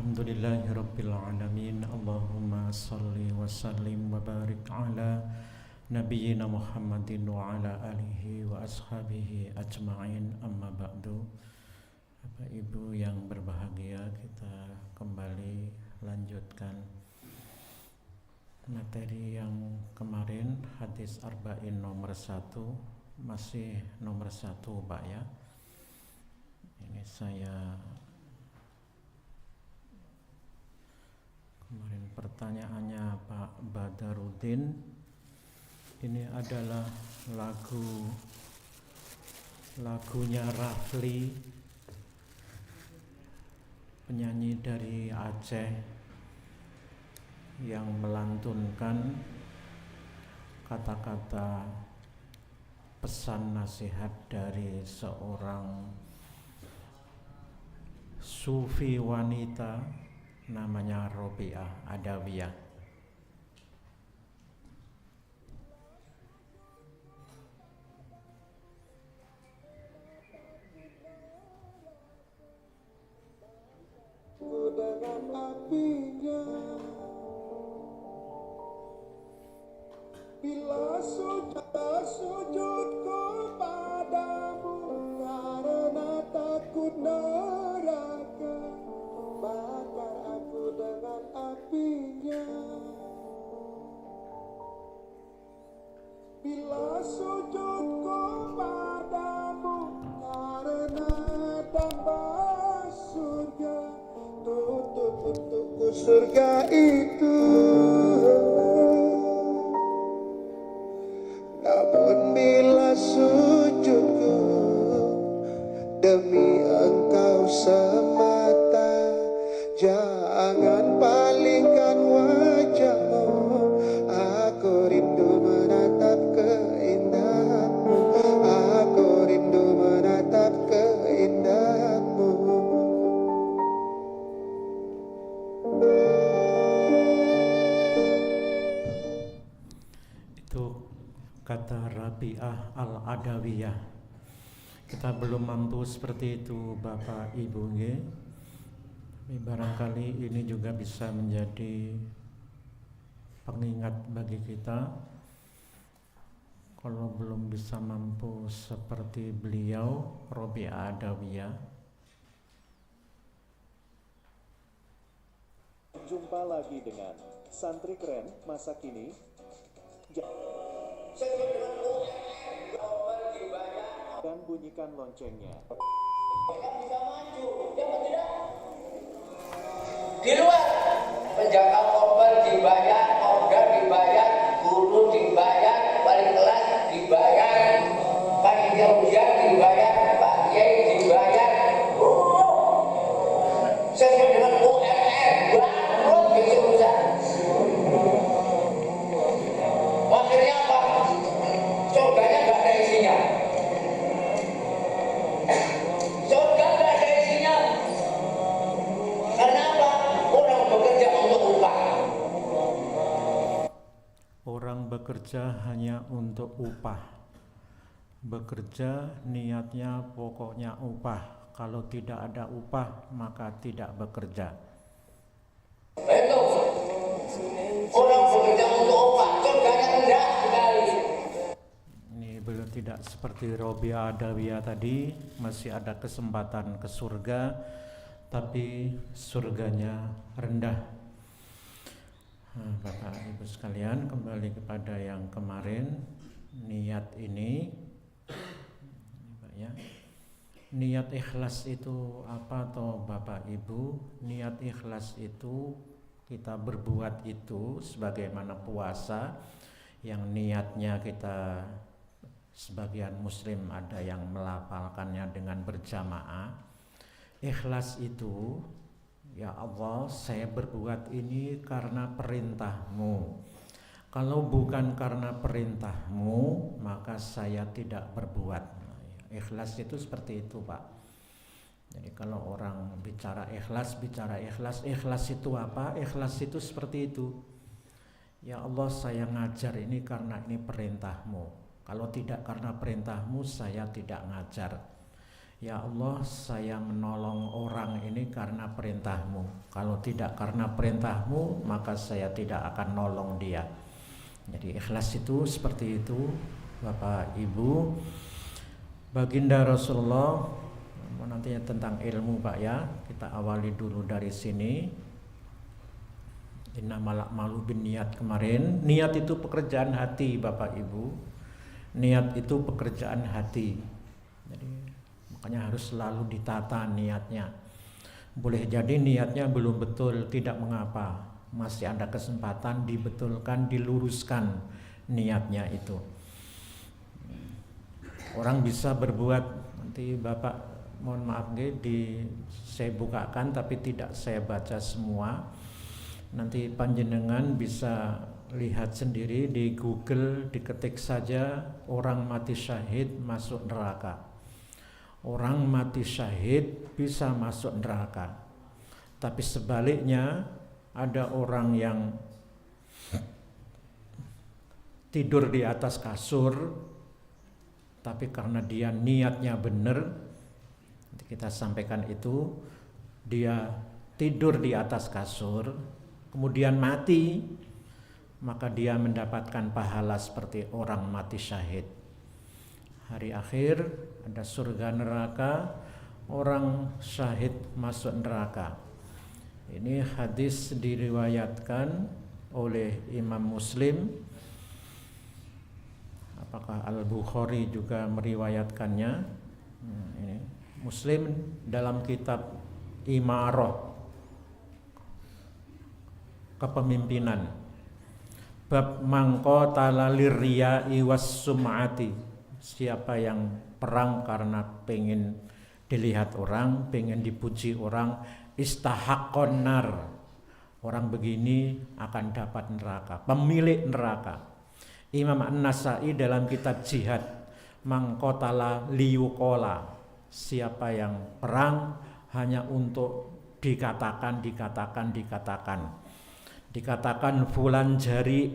Alhamdulillahirabbil alamin. Allahumma shalli wa sallim wa barik ala nabiyyina Muhammadin wa ala alihi wa ashabihi ajma'in. Amma ba'du. Bapak Ibu yang berbahagia, kita kembali lanjutkan materi yang kemarin, hadis arba'in nomor 1. Masih nomor 1 Pak ya. Ini saya kemarin pertanyaannya Pak Badarudin. Ini adalah lagunya Rafli, penyanyi dari Aceh, yang melantunkan kata-kata pesan nasihat dari seorang sufi wanita namanya Robiah Adawiyah. Dengan apinya, bila sujud kepadamu karena takut neraka, bakar aku dengan apinya. Bila sujud kepadamu karena tambah surga, tutup untukku surga itu. Namun bila sujudku demi engkau semata, jangan palingkan wajahmu. Aku rindu menatap keindahanmu. Aku rindu menatap keindahanmu. Itu kata Rabi'ah Al-Adawiyah. Kita belum mampu seperti itu Bapak Ibu nggih. Barangkali ini juga bisa menjadi pengingat bagi kita. Kalau belum bisa mampu seperti beliau Rabi'ah Adawiyah. Jumpa lagi dengan santri keren masa kini. Dan bunyikan loncengnya. Di luar penjaga korban dibayar, organ dibayar, guru dibayar, paling kelas dibayar, panitia ujian dibayar, Pak Kiai dibayar. Sesuai dengan UMR, bangkrut gitu urusan. Akhirnya apa? Surganya nggak ada isinya. Surga nggak ada isinya. Karena apa? Orang bekerja untuk upah. Orang bekerja hanya untuk upah. Bekerja niatnya pokoknya upah. Kalau tidak ada upah maka tidak bekerja. Itu orang bekerja untuk upah, surganya rendah sekali. Ini belum tidak seperti Robi'ah Adawiyah tadi, masih ada kesempatan ke surga, tapi surganya rendah. Bapak Ibu sekalian, kembali kepada yang kemarin, niat ini, Pak ya. Niat ikhlas itu apa toh Bapak Ibu? Niat ikhlas itu kita berbuat itu sebagaimana puasa yang niatnya kita, sebagian muslim ada yang melafalkannya dengan berjamaah. Ikhlas itu, ya Allah, saya berbuat ini karena perintah-Mu. Kalau bukan karena perintah-Mu, maka saya tidak berbuat. Ikhlas itu seperti itu Pak. Jadi kalau orang bicara ikhlas, ikhlas itu apa? Ikhlas itu seperti itu. Ya Allah, saya ngajar ini karena ini perintah-Mu. Kalau tidak karena perintah-Mu, saya tidak ngajar. Ya Allah, saya menolong orang ini karena perintahmu. Kalau tidak karena perintahmu, maka saya tidak akan nolong dia. Jadi ikhlas itu seperti itu, Bapak Ibu. Baginda Rasulullah, nantinya tentang ilmu Pak ya, kita awali dulu dari sini. Innamal a'malu binniyat kemarin. Niat itu pekerjaan hati Bapak Ibu. Niat itu pekerjaan hati. Jadi makanya harus selalu ditata niatnya. Boleh jadi niatnya belum betul, tidak mengapa. Masih ada kesempatan dibetulkan, diluruskan niatnya itu. Orang bisa berbuat, nanti Bapak mohon maaf saya bukakan tapi tidak saya baca semua. Nanti panjenengan bisa lihat sendiri di Google, diketik saja orang mati syahid masuk neraka. Orang mati syahid bisa masuk neraka. Tapi sebaliknya ada orang yang tidur di atas kasur, tapi karena dia niatnya benar, kita sampaikan itu, dia tidur di atas kasur, kemudian mati, maka dia mendapatkan pahala seperti orang mati syahid. Hari akhir ada surga neraka, orang syahid masuk neraka. Ini hadis diriwayatkan oleh Imam Muslim. Apakah Al-Bukhari juga meriwayatkannya? Ini Muslim dalam kitab Imarah, kepemimpinan, bab mangqatala lirriya'i was sum'ati. Siapa yang perang karena pengen dilihat orang, pengen dipuji orang, istahaqqon nar. Orang begini akan dapat neraka, pemilik neraka. Imam An-Nasai dalam kitab Jihad, mangqatala liyuqala. Siapa yang perang hanya untuk dikatakan. Dikatakan fulan jari,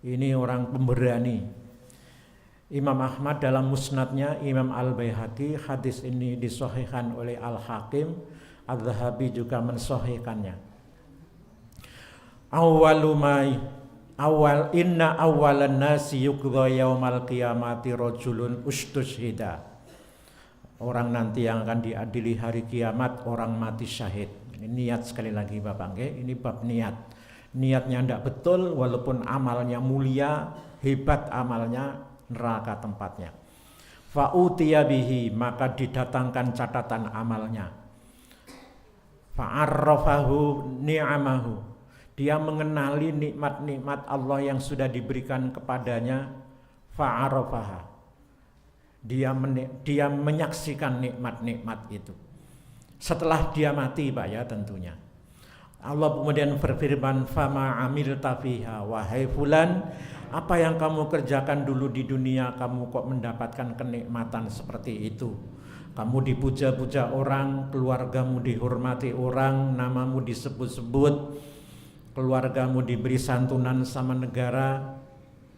ini orang pemberani. Imam Ahmad dalam musnadnya, Imam Al-Baihaqi, hadis ini disahihkan oleh Al-Hakim, Al-Zahabi juga mensahihkannya. Inna awalan nasi yuqdha yaumal qiyamati rajulun ustushhida. Orang nanti yang akan diadili hari kiamat orang mati syahid. Ini niat sekali lagi Bapak nggih, ini bab niat. Niatnya tidak betul walaupun amalnya mulia, hebat amalnya, neraka tempatnya. Fa'utiya bihi, maka didatangkan catatan amalnya. Fa'arrafahu ni'amahu. Dia mengenali nikmat-nikmat Allah yang sudah diberikan kepadanya. Fa'arafaha. Dia menyaksikan nikmat-nikmat itu. Setelah dia mati Pak ya tentunya. Allah kemudian berfirman, fama amilta fiha, wahai fulan, apa yang kamu kerjakan dulu di dunia, kamu kok mendapatkan kenikmatan seperti itu. Kamu dipuja-puja orang, keluargamu dihormati orang, namamu disebut-sebut, keluargamu diberi santunan sama negara,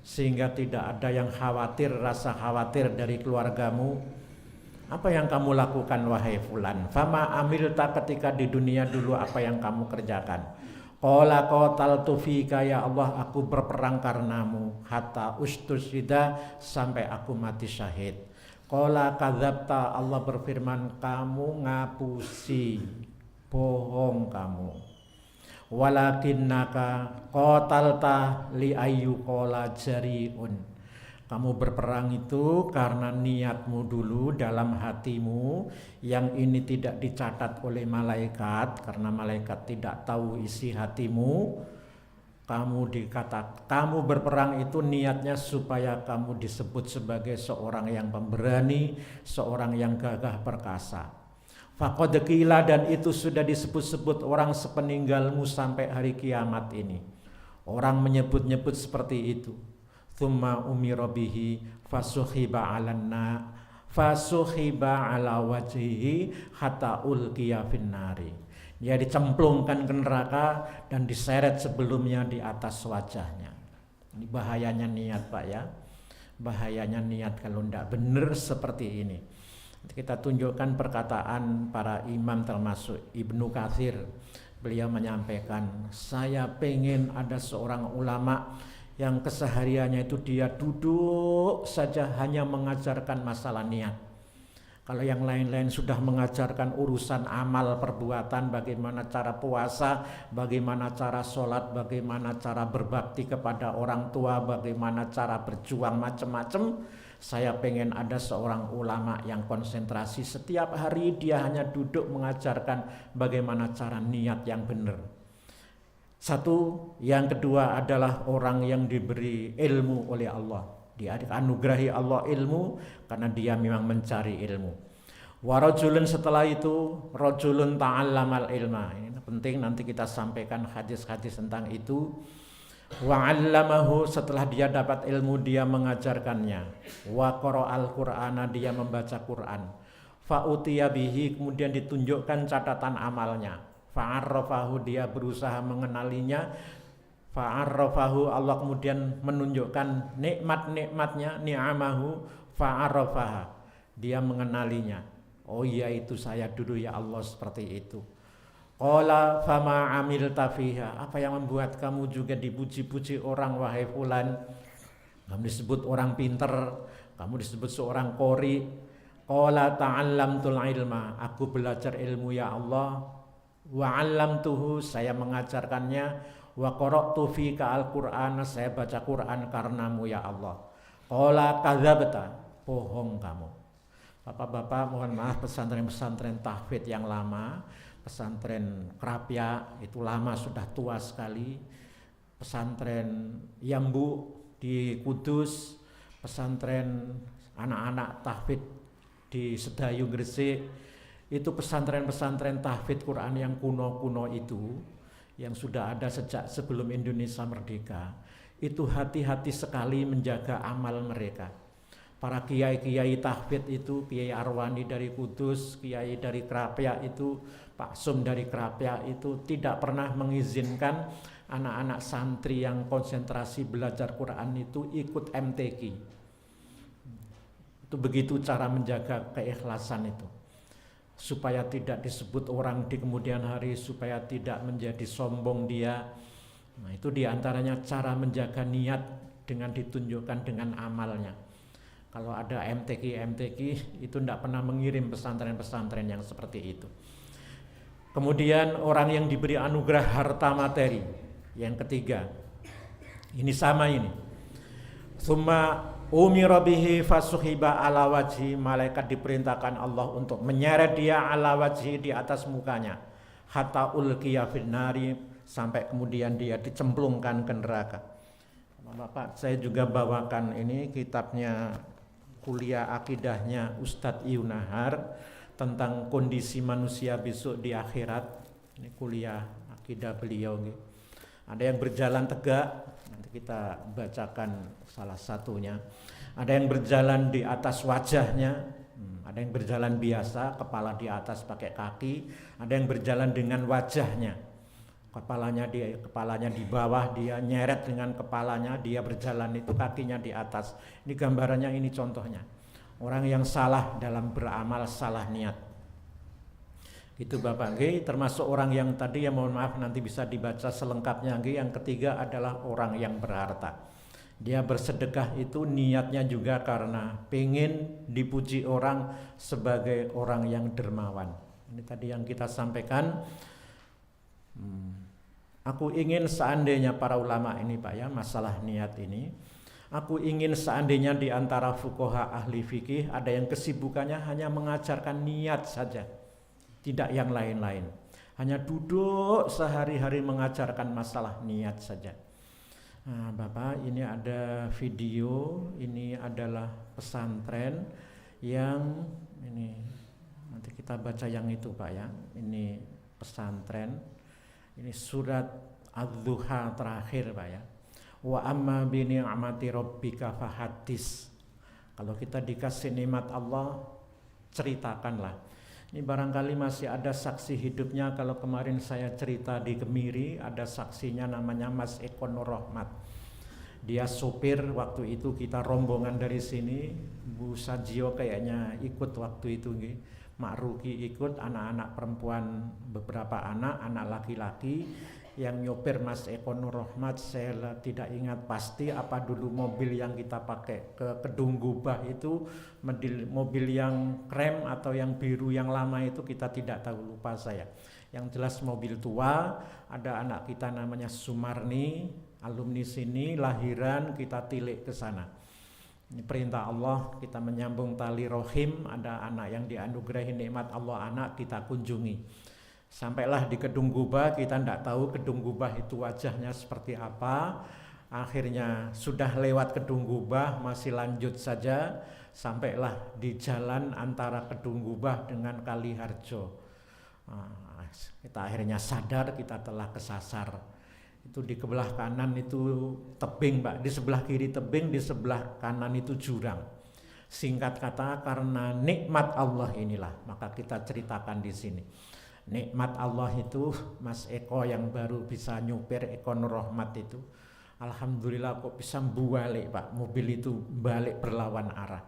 sehingga tidak ada yang khawatir, rasa khawatir dari keluargamu. Apa yang kamu lakukan wahai fulan? Fama amilta, ketika di dunia dulu apa yang kamu kerjakan? Qala qataltu fika, ya Allah aku berperang karenamu, hatta ustushida, sampai aku mati syahid. Qala kadzabta, Allah berfirman kamu ngapusi, bohong kamu. Walakinnaka qatalta li ayyuqala jariun. Kamu berperang itu karena niatmu dulu dalam hatimu, yang ini tidak dicatat oleh malaikat karena malaikat tidak tahu isi hatimu. Kamu berperang itu niatnya supaya kamu disebut sebagai seorang yang pemberani, seorang yang gagah perkasa. Faqad qila, dan itu sudah disebut-sebut orang sepeninggalmu sampai hari kiamat ini. Orang menyebut-nyebut seperti itu. Tsumma umira bihi fasuhiba ala wajhihi hatta ulqiya finnari. Dia dicemplungkan ke neraka dan diseret sebelumnya di atas wajahnya. Ini bahayanya niat Pak ya. bahayanya niat kalau tidak benar seperti ini. Kita tunjukkan perkataan para imam termasuk Ibnu Katsir. Beliau menyampaikan, saya pengen ada seorang ulama yang kesehariannya itu dia duduk saja hanya mengajarkan masalah niat. Kalau yang lain-lain sudah mengajarkan urusan amal perbuatan, bagaimana cara puasa, bagaimana cara sholat, bagaimana cara berbakti kepada orang tua, bagaimana cara berjuang macam-macam. Saya pengen ada seorang ulama yang konsentrasi setiap hari dia hanya duduk mengajarkan bagaimana cara niat yang benar. Satu, yang kedua adalah orang yang diberi ilmu oleh Allah. Dia dianugerahi Allah ilmu karena dia memang mencari ilmu. Wa rajulun, setelah itu rajulun ta'allamal ilma. Ini penting, nanti kita sampaikan hadis-hadis tentang itu. Wa 'allamahu, setelah dia dapat ilmu dia mengajarkannya. Wa qara'al qur'ana, dia membaca Quran. Fa utiya bihi, kemudian ditunjukkan catatan amalnya. Fa'arrafahu, dia berusaha mengenalinya. Fa'arrafahu, Allah kemudian menunjukkan nikmat-nikmatnya, ni'amahu fa'arrafaha, dia mengenalinya. Oh iya, itu saya dulu ya Allah seperti itu. Qala fama amilta fiha, apa yang membuat kamu juga dipuji-puji orang wahai fulan? Kamu disebut orang pinter, kamu disebut seorang qori. Qala ta'allamtul ilma, aku belajar ilmu ya Allah. Wa 'allamtuhu, saya mengajarkannya. Wa qara'tu fika al-Qur'an, saya baca Quran karenamu ya Allah. Qala kadzabta, bohong kamu. Bapak-bapak, mohon maaf, pesantren-pesantren tahfidz yang lama, pesantren Krapia itu lama, sudah tua sekali. Pesantren Yambu di Kudus, pesantren anak-anak tahfidz di Sedayu Gresik, itu pesantren-pesantren tahfidz Quran yang kuno-kuno itu, yang sudah ada sejak sebelum Indonesia merdeka, itu hati-hati sekali menjaga amal mereka. Para kiai-kiai tahfidz itu, Kiai Arwani dari Kudus, Kiai dari Krapia itu, Pak Sum dari Krapia itu tidak pernah mengizinkan anak-anak santri yang konsentrasi belajar Quran itu ikut MTQ. Itu begitu cara menjaga keikhlasan itu, supaya tidak disebut orang di kemudian hari, supaya tidak menjadi sombong dia. Nah, itu diantaranya cara menjaga niat dengan ditunjukkan dengan amalnya. Kalau ada MTQ itu tidak pernah mengirim pesantren-pesantren yang seperti itu. Kemudian orang yang diberi anugerah harta materi, yang ketiga, ini sama ini. Summa umira bihi fasuhiba ala wajhi, malaikat diperintahkan Allah untuk menyeret dia ala wajhi, di atas mukanya, hatta ulqiya finnari, sampai kemudian dia dicemplungkan ke neraka. Bapak, saya juga bawakan ini kitabnya kuliah akidahnya Ustadz Yunahar tentang kondisi manusia besok di akhirat. Ini kuliah akidah beliau. Ada yang berjalan tegak, nanti kita bacakan salah satunya. Ada yang berjalan di atas wajahnya, ada yang berjalan biasa, kepala di atas pakai kaki. Ada yang berjalan dengan wajahnya, kepalanya di bawah, dia nyeret dengan kepalanya, dia berjalan itu kakinya di atas. Ini gambarannya, ini contohnya. Orang yang salah dalam beramal, salah niat. Itu Bapak nggih, termasuk orang yang tadi, ya mohon maaf nanti bisa dibaca selengkapnya nggih. Yang ketiga adalah orang yang berharta. Dia bersedekah itu niatnya juga karena pengen dipuji orang sebagai orang yang dermawan. Ini tadi yang kita sampaikan. Aku ingin seandainya para ulama ini Pak ya, masalah niat ini, aku ingin seandainya di antara fuqaha ahli fikih ada yang kesibukannya hanya mengajarkan niat saja, tidak yang lain-lain, hanya duduk sehari-hari mengajarkan masalah niat saja. Nah Bapak, ini ada video, ini adalah pesantren yang ini, nanti kita baca yang itu Pak ya, ini pesantren. Ini surat Az-Zuha terakhir Pak ya. Wa amma bi ni'mati rabbika fahaddits. Kalau kita dikasih nikmat Allah, ceritakanlah. Ini barangkali masih ada saksi hidupnya. Kalau kemarin saya cerita di Kemiri, ada saksinya namanya Mas Eko Nur Rahmat. Dia sopir waktu itu, kita rombongan dari sini, Bu Sajio kayaknya ikut waktu itu, Mak Ruki ikut, anak-anak perempuan beberapa anak laki-laki. Yang nyopir Mas Eko Nur Rahmat, saya tidak ingat pasti apa dulu mobil yang kita pakai ke Kedung Gubah itu, mobil yang krem atau yang biru yang lama itu, kita tidak tahu, lupa saya. Yang jelas mobil tua. Ada anak kita namanya Sumarni, alumni sini, lahiran, kita tilik ke sana. Ini perintah Allah, kita menyambung tali rohim. Ada anak yang dianugerahi nikmat Allah anak, kita kunjungi. Sampailah di Kedung Gubah, kita tidak tahu Kedung Gubah itu wajahnya seperti apa. Akhirnya sudah lewat Kedung Gubah, masih lanjut saja. Sampailah di jalan antara Kedung Gubah dengan Kaliharjo. Kita akhirnya sadar kita telah kesasar. Itu di sebelah kanan itu tebing, Pak. Di sebelah kiri tebing, di sebelah kanan itu jurang. Singkat kata, karena nikmat Allah inilah, maka kita ceritakan di sini. Nikmat Allah itu, Mas Eko yang baru bisa nyupir, Eko Nur Rahmat itu, alhamdulillah kok bisa balik, Pak. Mobil itu balik berlawan arah.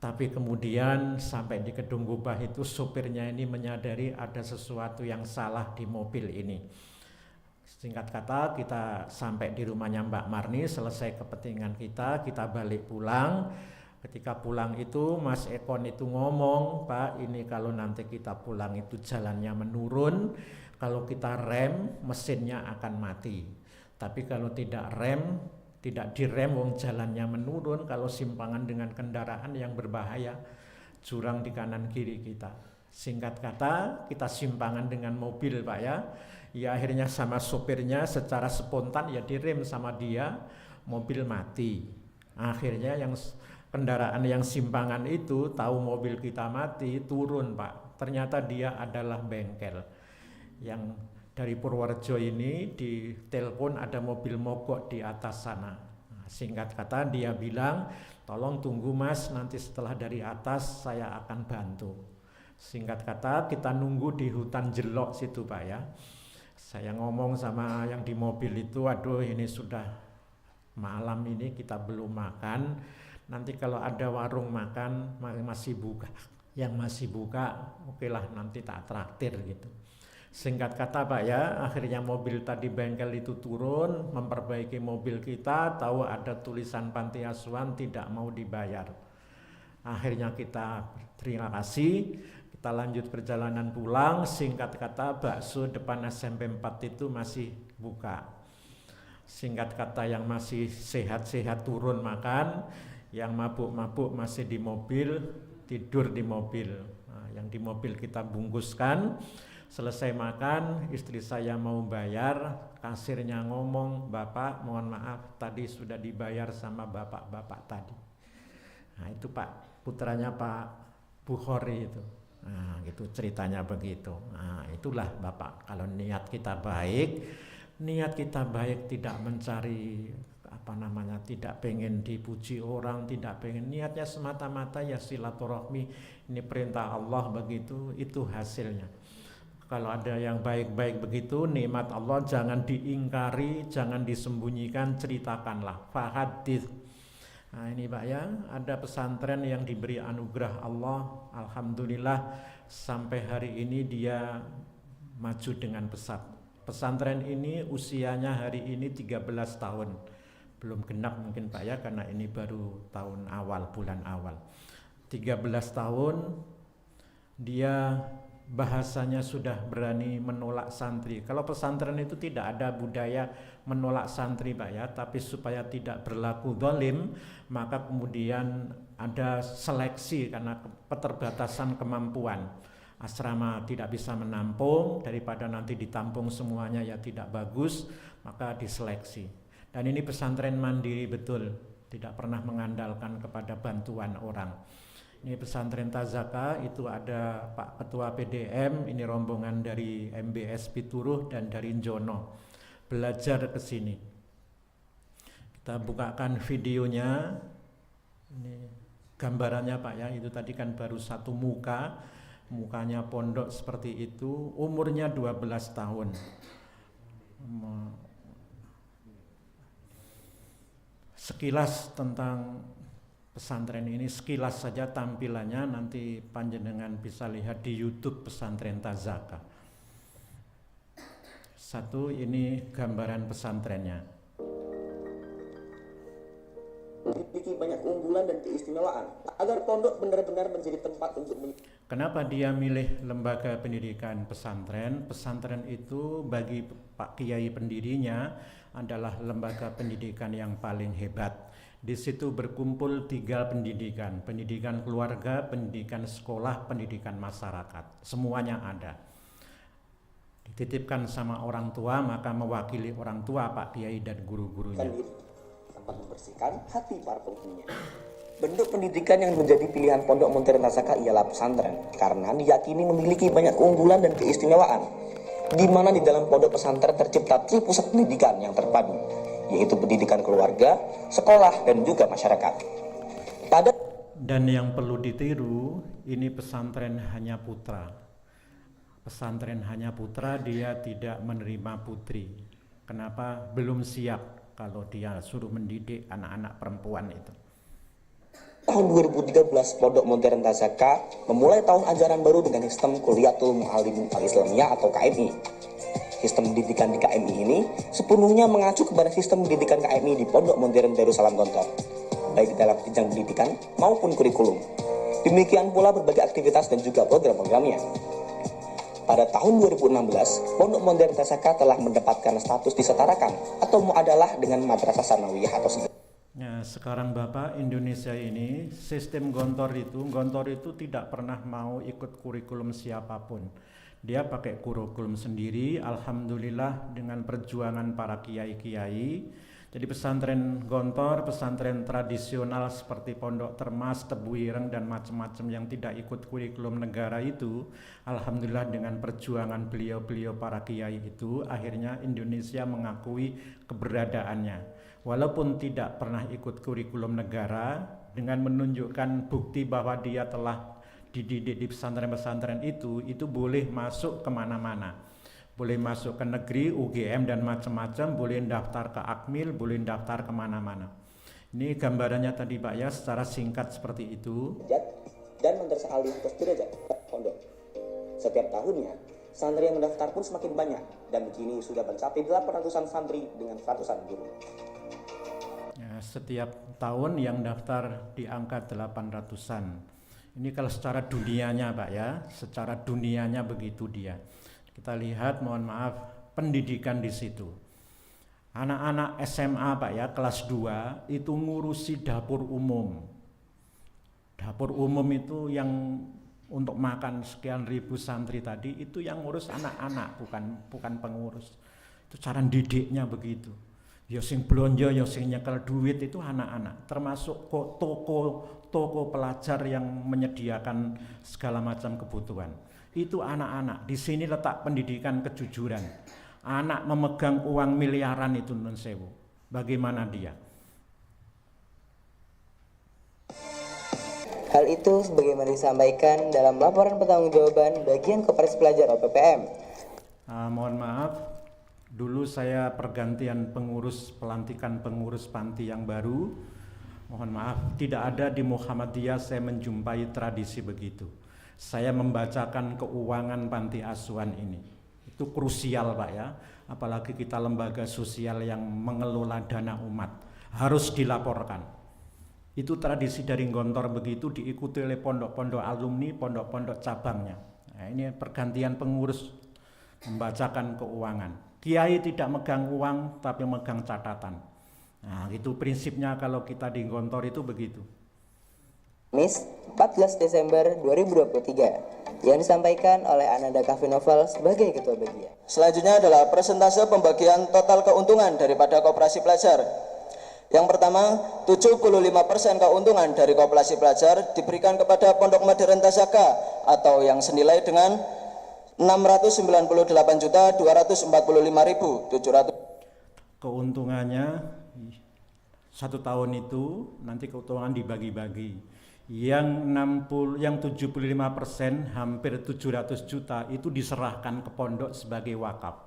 Tapi kemudian sampai di Kedung Gubah itu, supirnya ini menyadari ada sesuatu yang salah di mobil ini. Singkat kata, kita sampai di rumahnya Mbak Marni, selesai kepentingan kita balik pulang. Ketika pulang itu Mas Ekon itu ngomong, Pak, ini kalau nanti kita pulang itu jalannya menurun, kalau kita rem mesinnya akan mati. Tapi kalau tidak direm, wong jalannya menurun, kalau simpangan dengan kendaraan yang berbahaya, jurang di kanan kiri kita. Singkat kata, kita simpangan dengan mobil, Pak ya. Ya akhirnya sama sopirnya secara spontan ya direm sama dia, mobil mati. Akhirnya yang kendaraan yang simpangan itu tahu mobil kita mati, turun, Pak. Ternyata dia adalah bengkel. Yang dari Purworejo ini ditelepon ada mobil mogok di atas sana. Nah, singkat kata dia bilang, tolong tunggu Mas, nanti setelah dari atas saya akan bantu. Singkat kata kita nunggu di hutan Jelok situ, Pak ya. Saya ngomong sama yang di mobil itu, aduh ini sudah malam ini kita belum makan. Nanti kalau ada warung makan masih buka, yang masih buka, okelah nanti tak traktir gitu. Singkat kata, Pak ya, akhirnya mobil tadi bengkel itu turun, memperbaiki mobil kita, tahu ada tulisan panti asuhan tidak mau dibayar. Akhirnya kita terima kasih, kita lanjut perjalanan pulang. Singkat kata, bakso depan SMP 4 itu masih buka. Singkat kata, yang masih sehat-sehat turun makan, yang mabuk-mabuk masih di mobil, tidur di mobil. Nah, yang di mobil kita bungkuskan. Selesai makan, istri saya mau bayar, kasirnya ngomong, Bapak mohon maaf tadi sudah dibayar sama bapak-bapak tadi. Nah itu Pak, putranya Pak Bukhori itu. Nah gitu ceritanya begitu. Nah itulah Bapak, kalau niat kita baik tidak mencari tidak pengen dipuji orang, tidak pengen, niatnya semata-mata ya silaturahmi, ini perintah Allah begitu, itu hasilnya. Kalau ada yang baik-baik begitu, nikmat Allah jangan diingkari, jangan disembunyikan, ceritakanlah. Fahadits. Nah ini Pak ya, ada pesantren yang diberi anugerah Allah, alhamdulillah sampai hari ini dia maju dengan pesat. Pesantren ini usianya hari ini 13 tahun. Belum genap mungkin Pak ya, karena ini baru tahun awal, bulan awal. 13 tahun dia bahasanya sudah berani menolak santri. Kalau pesantren itu tidak ada budaya menolak santri Pak ya, tapi supaya tidak berlaku zalim, maka kemudian ada seleksi karena keterbatasan kemampuan. Asrama tidak bisa menampung, daripada nanti ditampung semuanya ya tidak bagus, maka diseleksi. Dan ini pesantren mandiri betul, tidak pernah mengandalkan kepada bantuan orang. Ini pesantren Tazaka, itu ada Pak Ketua PDM, ini rombongan dari MBS Pituruh dan dari Jono belajar ke sini. Kita bukakan videonya. Ini gambarannya Pak ya, itu tadi kan baru satu mukanya pondok seperti itu, umurnya 12 tahun. sekilas tentang pesantren ini, sekilas saja tampilannya, nanti panjenengan bisa lihat di YouTube Pesantren Tazaka. Satu, ini gambaran pesantrennya. Memiliki banyak keunggulan dan keistimewaan agar pondok benar-benar menjadi tempat untuk Kenapa dia milih lembaga pendidikan pesantren? Pesantren itu bagi Pak Kiai pendirinya adalah lembaga pendidikan yang paling hebat. Di situ berkumpul 3 pendidikan, pendidikan keluarga, pendidikan sekolah, pendidikan masyarakat. Semuanya ada. Dititipkan sama orang tua, maka mewakili orang tua Pak Kiai dan guru-gurunya. Tempat membersihkan hati para penghuninya. Bentuk pendidikan yang menjadi pilihan Pondok Modern Tazaka ialah pesantren, karena diyakini memiliki banyak keunggulan dan keistimewaan, di mana di dalam pondok pesantren tercipta pusat pendidikan yang terpadu, yaitu pendidikan keluarga, sekolah, dan juga masyarakat. Dan yang perlu ditiru, ini pesantren hanya putra. Pesantren hanya putra, dia tidak menerima putri. Kenapa? Belum siap kalau dia suruh mendidik anak-anak perempuan itu. Tahun 2013, Pondok Modern Tazaka memulai tahun ajaran baru dengan sistem Kuliatul Mu'allim Al-Islamiyah atau KMI. Sistem pendidikan di KMI ini sepenuhnya mengacu kepada sistem pendidikan KMI di Pondok Modern Darussalam Gontor, baik dalam jenjang pendidikan maupun kurikulum. Demikian pula berbagai aktivitas dan juga program-programnya. Pada tahun 2016, Pondok Modern Tazaka telah mendapatkan status disetarakan atau muadalah dengan Madrasah Sanawiyah atau Ya, sekarang Bapak, Indonesia ini sistem Gontor itu tidak pernah mau ikut kurikulum siapapun. Dia pakai kurikulum sendiri, alhamdulillah dengan perjuangan para kiai-kiai. Jadi pesantren Gontor, pesantren tradisional seperti Pondok Termas, Tebu Ireng dan macam-macam yang tidak ikut kurikulum negara itu, alhamdulillah dengan perjuangan beliau-beliau para kiai itu, akhirnya Indonesia mengakui keberadaannya. Walaupun tidak pernah ikut kurikulum negara, dengan menunjukkan bukti bahwa dia telah dididik di pesantren-pesantren itu boleh masuk kemana-mana. Boleh masuk ke negeri, UGM dan macam-macam, boleh daftar ke Akmil, boleh daftar kemana-mana. Ini gambarannya tadi Pak ya, secara singkat seperti itu. Dan Madrasah Alim Derajat Pondok. Setiap tahunnya, santri yang mendaftar pun semakin banyak, dan kini sudah mencapai 800-an santri dengan ratusan guru. Ya, setiap tahun yang daftar di angka 800-an. Ini kalau secara dunianya Pak ya, secara dunianya begitu dia. Kita lihat, mohon maaf, pendidikan di situ. Anak-anak SMA Pak ya, kelas 2 itu ngurusi dapur umum. Dapur umum itu yang untuk makan sekian ribu santri tadi, itu yang ngurus anak-anak, bukan pengurus. Itu cara didiknya begitu. Ya sing blonjo, ya sing nyekel duit itu anak-anak, termasuk toko pelajar yang menyediakan segala macam kebutuhan. Itu anak-anak. Di sini letak pendidikan kejujuran. Anak memegang uang miliaran itu nun sewu. Bagaimana dia? Hal itu sebagaimana disampaikan dalam laporan pertanggungjawaban bagian Koperasi Pelajar OPPM. Mohon maaf, dulu saya pergantian pelantikan pengurus panti yang baru. Mohon maaf, tidak ada di Muhammadiyah saya menjumpai tradisi begitu. Saya membacakan keuangan panti asuhan ini. Itu krusial Pak ya, apalagi kita lembaga sosial yang mengelola dana umat, harus dilaporkan. Itu tradisi dari Gontor begitu, diikuti oleh pondok-pondok alumni, pondok-pondok cabangnya. Nah, ini pergantian pengurus membacakan keuangan. Kiai tidak megang uang tapi megang catatan. Nah, itu prinsipnya kalau kita di Gontor itu begitu. Kamis 14 Desember 2023 yang disampaikan oleh Ananda Cafe Novel sebagai ketua bagian. Selanjutnya adalah persentase pembagian total keuntungan daripada koperasi pelajar. Yang pertama, 75% keuntungan dari koperasi pelajar diberikan kepada Pondok Modern Tazaka atau yang senilai dengan 698.245.700. Keuntungannya 1 tahun itu nanti keuntungan dibagi-bagi. Yang 75% hampir 700 juta itu diserahkan ke pondok sebagai wakaf.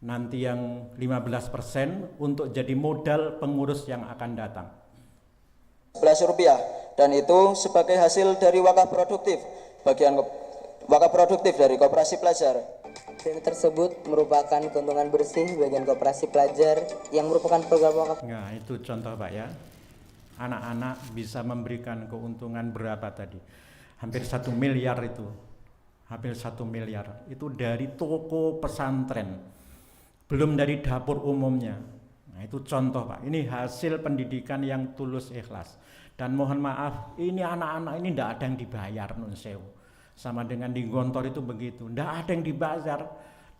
nanti yang 15% untuk jadi modal pengurus yang akan datang. Rp11 dan itu sebagai hasil dari wakaf produktif wakaf produktif dari Koperasi Pelajar. Dana tersebut merupakan keuntungan bersih bagian Koperasi Pelajar yang merupakan program wakaf. Nah, itu contoh Pak ya. Anak-anak bisa memberikan keuntungan berapa tadi? Hampir 1 miliar itu. Hampir 1 miliar. Itu dari toko pesantren. Belum dari dapur umumnya. Nah, itu contoh Pak. Ini hasil pendidikan yang tulus ikhlas. Dan mohon maaf, ini anak-anak ini tidak ada yang dibayar nun sewu. Sama dengan di Gontor itu begitu. Tidak ada yang dibayar.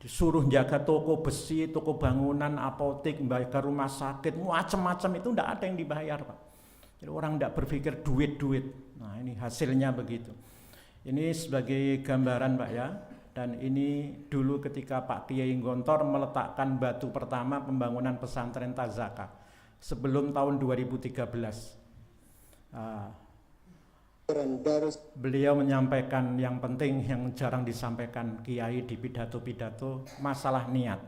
Disuruh jaga toko besi, toko bangunan, apotek, jaga rumah sakit, macam-macam itu tidak ada yang dibayar Pak. Jadi orang tidak berpikir duit-duit. Nah, ini hasilnya begitu. Ini sebagai gambaran Pak ya. Dan ini dulu ketika Pak Kiai Gontor meletakkan batu pertama pembangunan pesantren Tazaka sebelum tahun 2013. Beliau menyampaikan yang penting yang jarang disampaikan Kiai di pidato-pidato, masalah niat.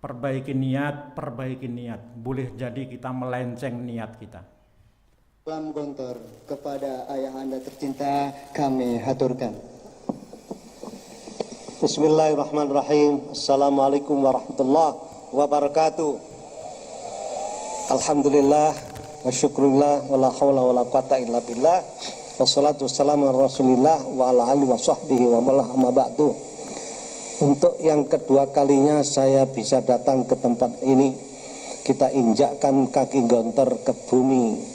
Perbaiki niat, perbaiki niat. Boleh jadi kita melenceng niat kita. Salam Gontor kepada ayah anda tercinta kami haturkan. Bismillahirrahmanirrahim. Assalamualaikum warahmatullahi wabarakatuh. Alhamdulillah wa syukurillah wa la hawla wa la quwata illa billah. Wassalatu wassalamu ala rasulillah wa ala alihi wa sahbihi wa malah amma ba'du. Untuk yang kedua kalinya saya bisa datang ke tempat ini. Kita injakkan kaki Gontor ke bumi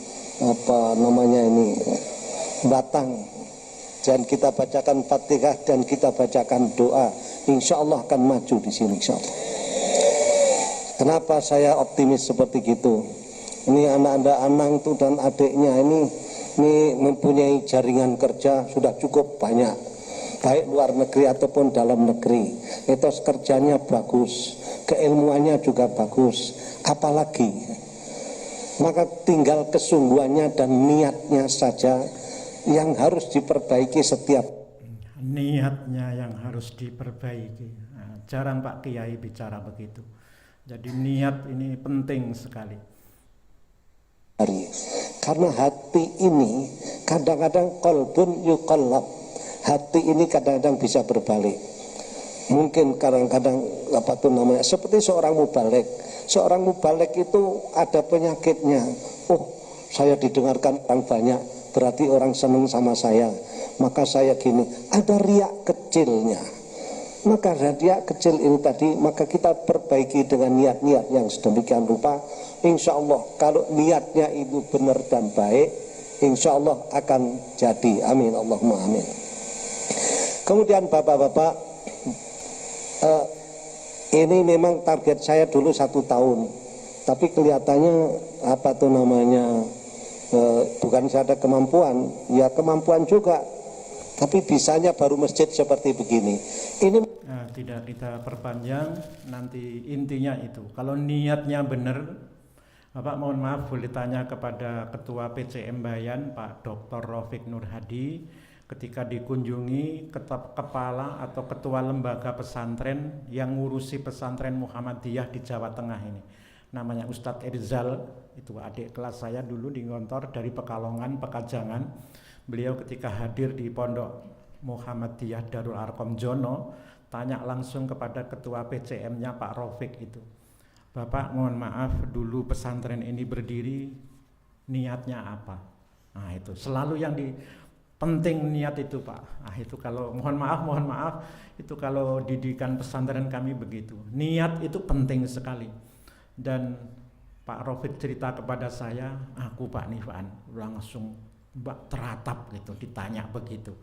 batang, dan kita bacakan Fatihah dan kita bacakan doa, insya Allah akan maju di sini insya Allah. Kenapa saya optimis seperti itu? Ini anak-anak itu dan adiknya ini mempunyai jaringan kerja sudah cukup banyak, baik luar negeri ataupun dalam negeri. Etos kerjanya bagus, keilmuannya juga bagus, apalagi maka tinggal kesungguhannya dan niatnya saja yang harus diperbaiki setiap. Niatnya yang harus diperbaiki. Nah, jarang Pak Kiai bicara begitu. Jadi niat ini penting sekali. Karena hati ini kadang-kadang qalbun yuqallab. Hati ini kadang-kadang bisa berbalik. Mungkin kadang-kadang seperti seorang mubalek. Seorang mubalek itu ada penyakitnya. Oh, saya didengarkan orang banyak, berarti orang senang sama saya. Maka saya gini, ada riak kecilnya. Maka riak kecil ini tadi, maka kita perbaiki dengan niat-niat yang sedemikian rupa. Insya Allah kalau niatnya itu benar dan baik, insya Allah akan jadi. Amin, Allahumma amin. Kemudian bapak-bapak, ini memang target saya dulu 1 tahun, tapi kelihatannya bukan saya ada kemampuan, ya kemampuan juga, tapi bisanya baru masjid seperti begini. Ini tidak kita perpanjang, nanti intinya itu. Kalau niatnya benar, Bapak mohon maaf boleh tanya kepada Ketua PCM Bayan Pak Dr. Rafiq Nur Hadi. Ketika dikunjungi kepala atau ketua lembaga pesantren yang ngurusi pesantren Muhammadiyah di Jawa Tengah ini, namanya Ustadz Irzal, itu adik kelas saya dulu di Gontor dari Pekalongan, Pekajangan. Beliau ketika hadir di pondok Muhammadiyah Darul Arkom Jono, tanya langsung kepada ketua PCM-nya Pak Rafiq itu, Bapak mohon maaf dulu pesantren ini berdiri niatnya apa? Nah itu selalu yang penting niat itu Pak. Nah itu kalau mohon maaf itu kalau didikan pesantren kami begitu. Niat itu penting sekali. Dan Pak Rafiq cerita kepada saya, aku Pak Nifan langsung teratap gitu, ditanya begitu.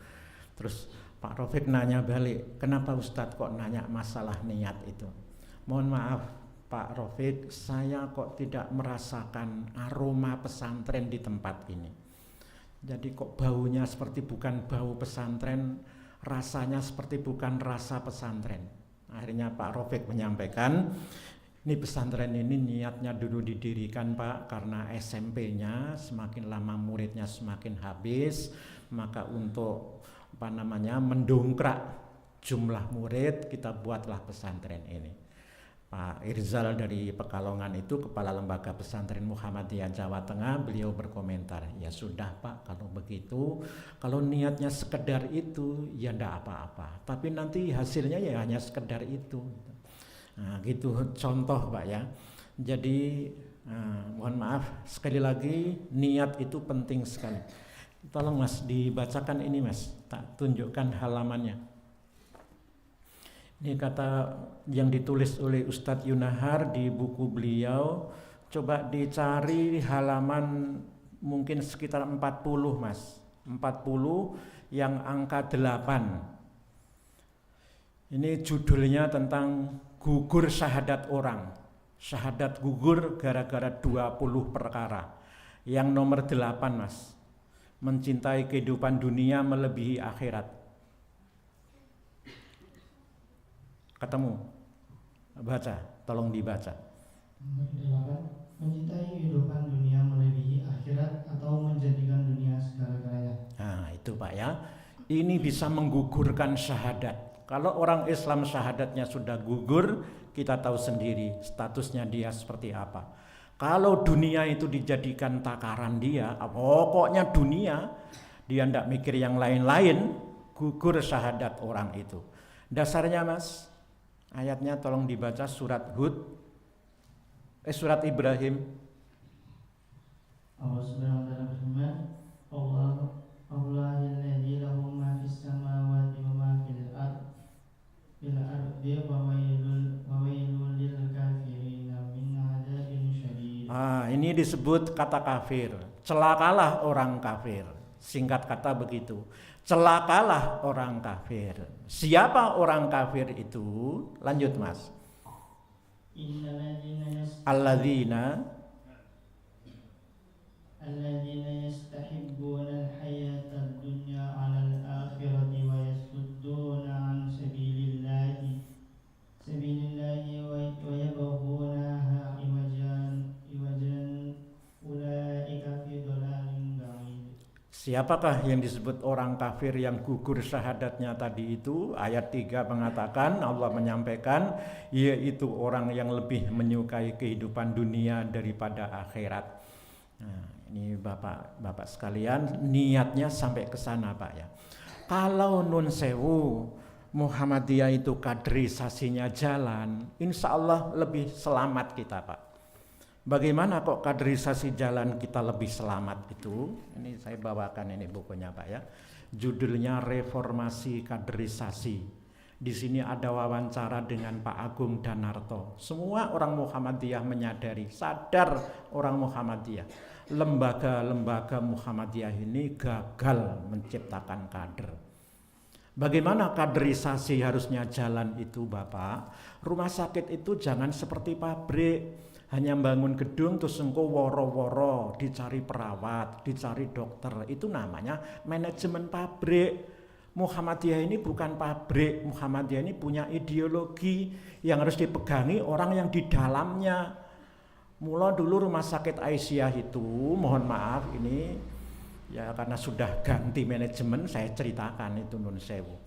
Terus Pak Rafiq nanya balik, kenapa Ustadz kok nanya masalah niat itu? Mohon maaf Pak Rafiq, saya kok tidak merasakan aroma pesantren di tempat ini. Jadi kok baunya seperti bukan bau pesantren, rasanya seperti bukan rasa pesantren. Akhirnya Pak Rafiq menyampaikan, ini pesantren ini niatnya dulu didirikan Pak karena SMP-nya semakin lama muridnya semakin habis, maka untuk mendongkrak jumlah murid kita buatlah pesantren ini. Pak Irzal dari Pekalongan itu, Kepala Lembaga Pesantren Muhammadiyah Jawa Tengah, beliau berkomentar, ya sudah Pak, kalau begitu, kalau niatnya sekedar itu ya ndak apa-apa, tapi nanti hasilnya ya hanya sekedar itu. Nah, gitu contoh Pak ya. Jadi mohon maaf sekali lagi, niat itu penting sekali. Tolong Mas dibacakan ini Mas, tak tunjukkan halamannya. Ini kata yang ditulis oleh Ustadz Yunahar di buku beliau, coba dicari halaman mungkin sekitar 40 Mas, 40 yang angka 8. Ini judulnya tentang gugur syahadat orang, syahadat gugur gara-gara 20 perkara. Yang nomor 8 Mas, mencintai kehidupan dunia melebihi akhirat. Ketemu? Baca, tolong dibaca. Mencintai kehidupan dunia melebihi akhirat atau menjadikan dunia segala-galanya. Nah itu Pak ya, ini bisa menggugurkan syahadat. Kalau orang Islam syahadatnya sudah gugur, kita tahu sendiri statusnya dia seperti apa. Kalau dunia itu dijadikan takaran dia, pokoknya dunia, dia tidak mikir yang lain-lain, gugur syahadat orang itu. Dasarnya Mas, ayatnya tolong dibaca surat surat Ibrahim. Allah Subhanahu wa taala berfirman, Allahilladzi lahu ma fis samawati wa ma fil ardi wa wailul lil kafirin min adzabin syadid. Ini disebut kata kafir. Celakalah orang kafir. Singkat kata begitu. Celakalah orang kafir. Siapa orang kafir itu? Lanjut Mas. Alladzina yastahibbuna al-hayata ad-dunya 'ala al-akhirati wa yasudduna 'an sabilillahi wa yabghunaha iwajan ulaika fi dhalalin ba'id. Siapakah yang disebut orang kafir yang gugur syahadatnya tadi itu? Ayat 3 mengatakan, Allah menyampaikan, yaitu orang yang lebih menyukai kehidupan dunia daripada akhirat. Nah, ini Bapak sekalian, niatnya sampai ke sana Pak ya. Kalau nun sewu Muhammadiyah itu kaderisasinya jalan, insya Allah lebih selamat kita Pak. Bagaimana kok kaderisasi jalan kita lebih selamat itu? Ini saya bawakan ini bukunya Pak ya. Judulnya Reformasi Kaderisasi. Di sini ada wawancara dengan Pak Agung Danarto. Semua orang Muhammadiyah menyadari, sadar orang Muhammadiyah. Lembaga-lembaga Muhammadiyah ini gagal menciptakan kader. Bagaimana kaderisasi harusnya jalan itu Bapak? Rumah sakit itu jangan seperti pabrik. Hanya bangun gedung terus engkau woro-woro, dicari perawat, dicari dokter. Itu namanya manajemen pabrik. Muhammadiyah ini bukan pabrik. Muhammadiyah ini punya ideologi yang harus dipegangi orang yang di dalamnya. Mula dulu rumah sakit Aisyah itu, mohon maaf ini ya karena sudah ganti manajemen, saya ceritakan itu nun sewu.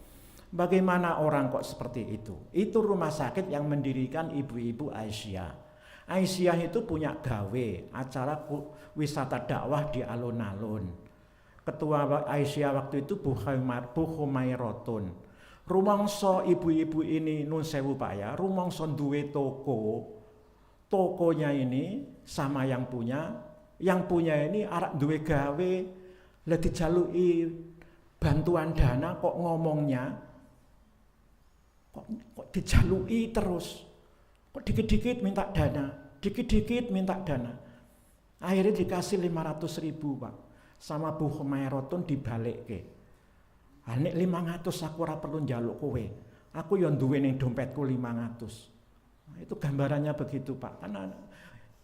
Bagaimana orang kok seperti itu? Itu rumah sakit yang mendirikan ibu-ibu Aisyah. Aisyah itu punya gawe acara wisata dakwah di alun-alun. Ketua Aisyah waktu itu Bu Humairotun. Rumangsa ibu-ibu ini nun sewu Pak ya, rumangsa duwe toko. Tokonya ini sama yang punya ini arek duwe gawe, lah dijaluki bantuan dana kok ngomongnya kok dijaluki terus. Kok dikit-dikit minta dana, dikit-dikit minta dana. Akhirnya dikasih 500.000 Pak. Sama Bu Humairotun dibalikke. Nek 500 aku ora perlu njaluk kowe. Aku yo duwe ning dompetku 500. Nah, itu gambarannya begitu Pak. Karena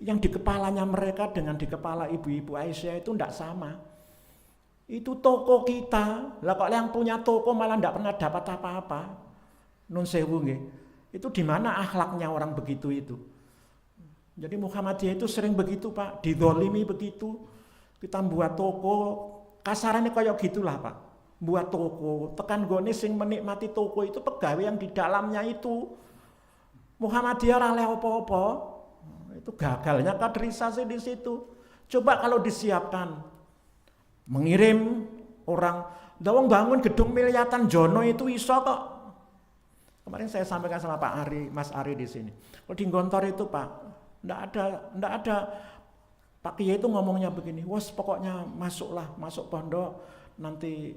yang di kepalanya mereka dengan di kepala ibu-ibu Aisyah itu ndak sama. Itu toko kita. Lah kok yang punya toko malah ndak pernah dapat apa-apa. Nun sewu nggih. Itu di mana akhlaknya orang begitu itu. Jadi Muhammadiyah itu sering begitu Pak, didolimi begitu. Kita buat toko, kasarannya kayak gitulah Pak. Buat toko, tekan gone sing menikmati toko itu pegawai yang di dalamnya itu. Muhammadiyah ora oleh apa-apa. Itu gagalnya kaderisasi di situ. Coba kalau disiapkan mengirim orang, dawang bangun gedung miliatan Jono itu iso kok. Kemarin saya sampaikan sama Pak Ari, Mas Ari di sini. Kalau di Gontor itu Pak, ndak ada Pak Kiai itu ngomongnya begini, wes pokoknya masuk pondok, nanti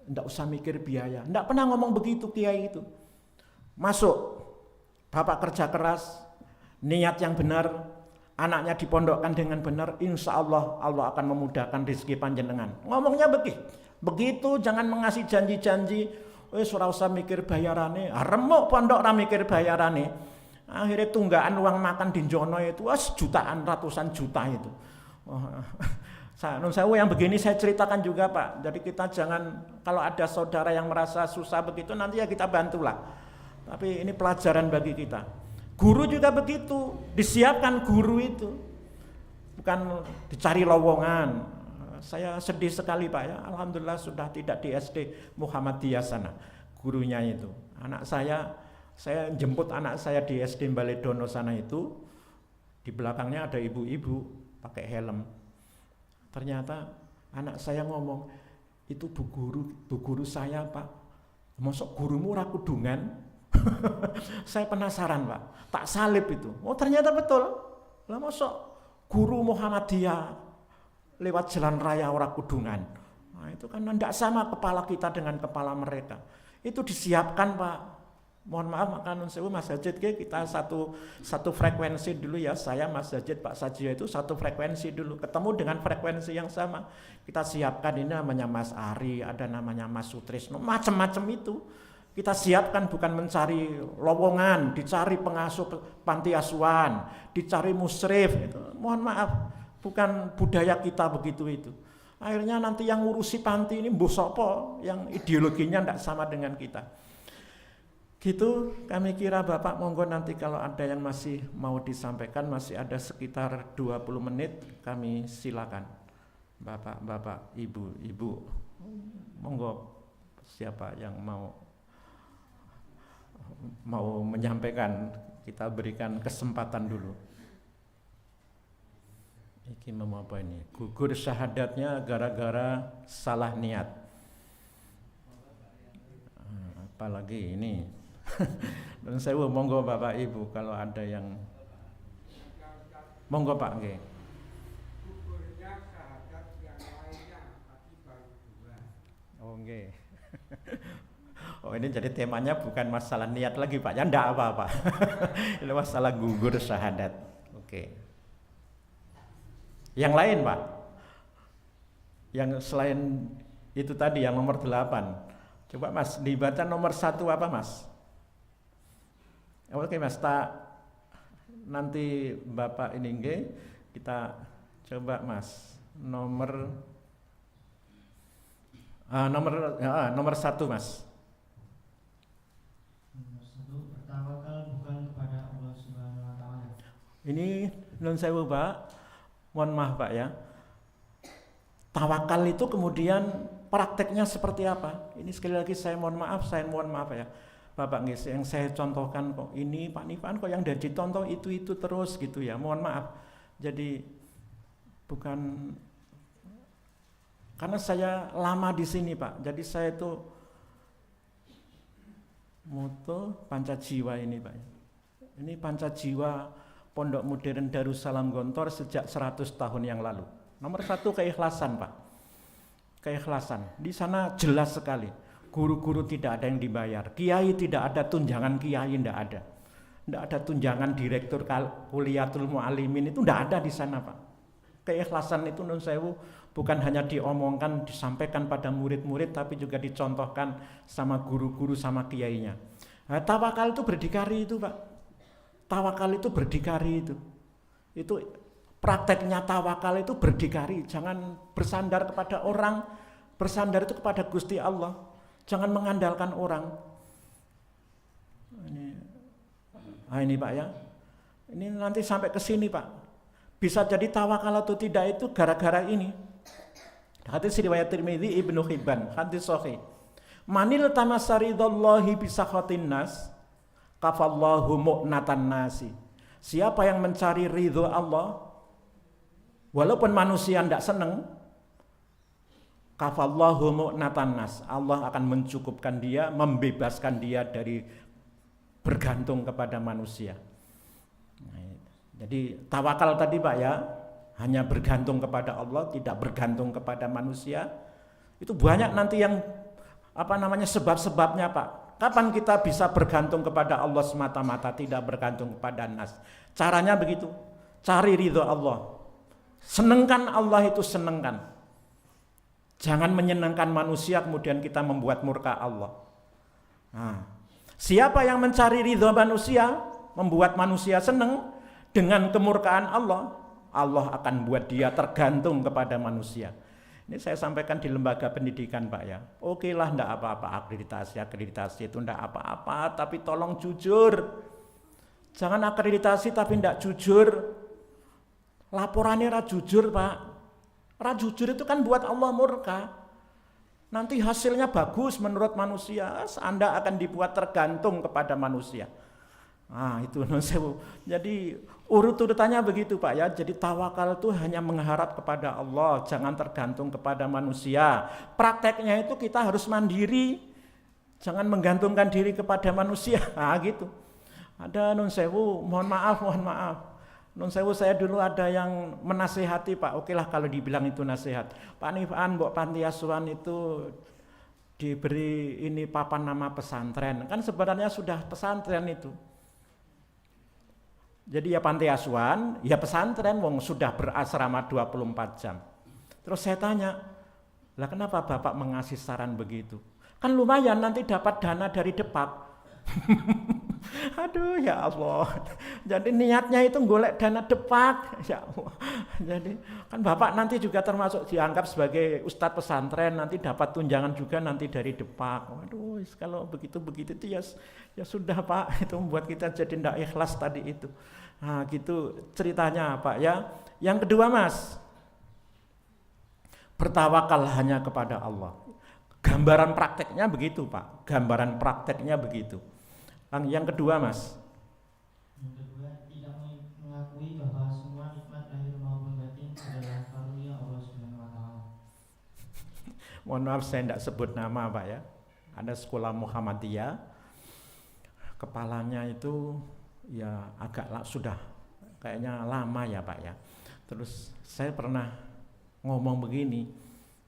ndak usah mikir biaya. Ndak pernah ngomong begitu Kiai itu. Masuk, Bapak kerja keras, niat yang benar, anaknya dipondokkan dengan benar, insya Allah Allah akan memudahkan rezeki panjenengan. Ngomongnya begitu, jangan mengasih janji-janji, ora usah mikir bayarane, remuk pondok ora mikir bayarane. Akhirnya tunggaan uang makan di Jono itu jutaan, ratusan juta itu. Saya yang begini saya ceritakan juga Pak. Jadi kita jangan, kalau ada saudara yang merasa susah begitu, nanti ya kita bantulah. Tapi ini pelajaran bagi kita. Guru juga begitu, disiapkan guru itu. Bukan dicari lowongan. Saya sedih sekali Pak ya, alhamdulillah sudah tidak di SD Muhammadiyah sana. Gurunya itu, anak saya jemput anak saya di SD Baledono sana itu, di belakangnya ada ibu-ibu pakai helm. Ternyata anak saya ngomong, itu bu guru saya Pak, masuk gurumu ora kudungan. Saya penasaran Pak, tak salib itu. Oh ternyata betul. Lah masuk guru Muhammadiyah lewat jalan raya ora kudungan. Nah, itu kan tidak sama kepala kita dengan kepala mereka. Itu disiapkan Pak. Mohon maaf makan sewu Mas Sajid, kita satu frekuensi dulu ya. Saya Mas Sajid Pak Sajio itu satu frekuensi dulu, ketemu dengan frekuensi yang sama. Kita siapkan, ini namanya Mas Ari, ada namanya Mas Sutrisno, macam-macam itu. Kita siapkan, bukan mencari lowongan, dicari pengasuh panti asuhan, dicari musrif. Itu. Mohon maaf, bukan budaya kita begitu itu. Akhirnya nanti yang ngurusi panti ini mbok sapa yang ideologinya tidak sama dengan kita. Gitu kami kira Bapak, monggo nanti kalau ada yang masih mau disampaikan, masih ada sekitar 20 menit, kami silakan. Bapak, ibu, monggo siapa yang mau menyampaikan, kita berikan kesempatan dulu. Iki mau apa ini? Gugur syahadatnya gara-gara salah niat. Apalagi ini. Dan saya monggo Bapak Ibu kalau ada yang monggo Pak nggih. Gugurnya syahadat yang lainnya tapi baru 2. Oh nggih. Oh ini jadi temanya bukan masalah niat lagi Pak, ya enggak apa-apa. Ini masalah gugur syahadat. Oke. Yang lain Pak, yang selain itu tadi yang nomor 8, coba Mas dibaca nomor 1 apa Mas? Oke Mas, nanti Bapak ini nggih, kita coba Mas nomor 1 Mas. Bertawakal bukan kepada Allah Subhanahu wa taala. Ini nun sewu Pak, mohon maaf Pak ya. Tawakal itu kemudian prakteknya seperti apa? Ini sekali lagi saya mohon maaf ya. Bapak nggih, yang saya contohkan kok ini Pak Nifan kok yang dari dicontoh itu terus gitu ya. Mohon maaf. Jadi bukan karena saya lama di sini Pak. Jadi saya itu moto Pancajiwa ini Pak. Ini Pancajiwa Pondok Modern Darussalam Gontor sejak 100 tahun yang lalu. Nomor 1 keikhlasan Pak. Keikhlasan. Di sana jelas sekali. Guru-guru tidak ada yang dibayar. Kiai tidak ada tunjangan kiai, tidak ada. Tidak ada tunjangan direktur Kuliatul Mu'allimin, itu tidak ada di sana Pak. Keikhlasan itu nun sewu bukan hanya diomongkan, disampaikan pada murid-murid, tapi juga dicontohkan sama guru-guru, sama kiainya. Nah, tawakal itu berdikari itu Pak. Tawakal itu berdikari itu. Itu prakteknya tawakal itu berdikari. Jangan bersandar kepada orang, bersandar itu kepada Gusti Allah. Jangan mengandalkan orang. Ini Pak ya. Ini nanti sampai ke sini Pak. Bisa jadi tawakal atau tidak itu gara-gara ini. Hadis riwayat Tirmidzi, Ibnu Hibban, hadis sahih. Manil tamasaridallahi bisakhatin nas Kafallahu mu'natan nasi. Siapa yang mencari ridho Allah, walaupun manusia tidak senang, kafallahu mu'natan nas. Allah akan mencukupkan dia, membebaskan dia dari bergantung kepada manusia. Jadi tawakal tadi Pak ya, hanya bergantung kepada Allah, tidak bergantung kepada manusia. Itu banyak nanti yang sebab-sebabnya Pak. Kapan kita bisa bergantung kepada Allah semata-mata, tidak bergantung kepada nas? Caranya begitu, cari ridho Allah. Senengkan Allah itu senengkan. Jangan menyenangkan manusia kemudian kita membuat murka Allah. Nah, siapa yang mencari ridho manusia, membuat manusia senang dengan kemurkaan Allah, Allah akan buat dia tergantung kepada manusia. Ini saya sampaikan di lembaga pendidikan Pak ya. Oke lah, enggak apa-apa akreditasi itu enggak apa-apa, tapi tolong jujur. Jangan akreditasi tapi enggak jujur. Laporannya ra jujur Pak. Ra jujur itu kan buat Allah murka. Nanti hasilnya bagus menurut manusia, Anda akan dibuat tergantung kepada manusia. Nah itu nonsewu. Jadi urut-urutannya begitu Pak ya. Jadi tawakal itu hanya mengharap kepada Allah, jangan tergantung kepada manusia. Prakteknya itu kita harus mandiri, jangan menggantungkan diri kepada manusia. Nah gitu. Ada nonsewu, mohon maaf. Nonsewu saya dulu ada yang menasehati Pak. Oke lah kalau dibilang itu nasihat. Pak Nifan, Mbok Panti Asuhan itu diberi ini papan nama pesantren. Kan sebenarnya sudah pesantren itu. Jadi ya panti asuhan, ya pesantren, wong sudah berasrama 24 jam. Terus saya tanya, lah kenapa Bapak mengasih saran begitu? Kan lumayan nanti dapat dana dari Depak. Aduh ya Allah. Jadi niatnya itu golek dana Depak. Ya Allah. Jadi kan Bapak nanti juga termasuk dianggap sebagai ustadz pesantren, nanti dapat tunjangan juga nanti dari Depak. Waduh, kalau begitu itu ya sudah Pak, itu membuat kita jadi tidak ikhlas tadi itu. Nah gitu ceritanya Pak ya. Yang kedua Mas, bertawakal hanya kepada Allah. Gambaran prakteknya begitu Pak, gambaran prakteknya begitu. Yang kedua Mas. Yang kedua, tidak mengakui bahwa semua nikmat lahir maupun batin adalah karunia Allah Subhanahu wa taala. Mohon maaf saya tidak sebut nama Pak ya. Ada sekolah Muhammadiyah. Kepalanya itu ya agak sudah kayaknya lama ya Pak ya. Terus saya pernah ngomong begini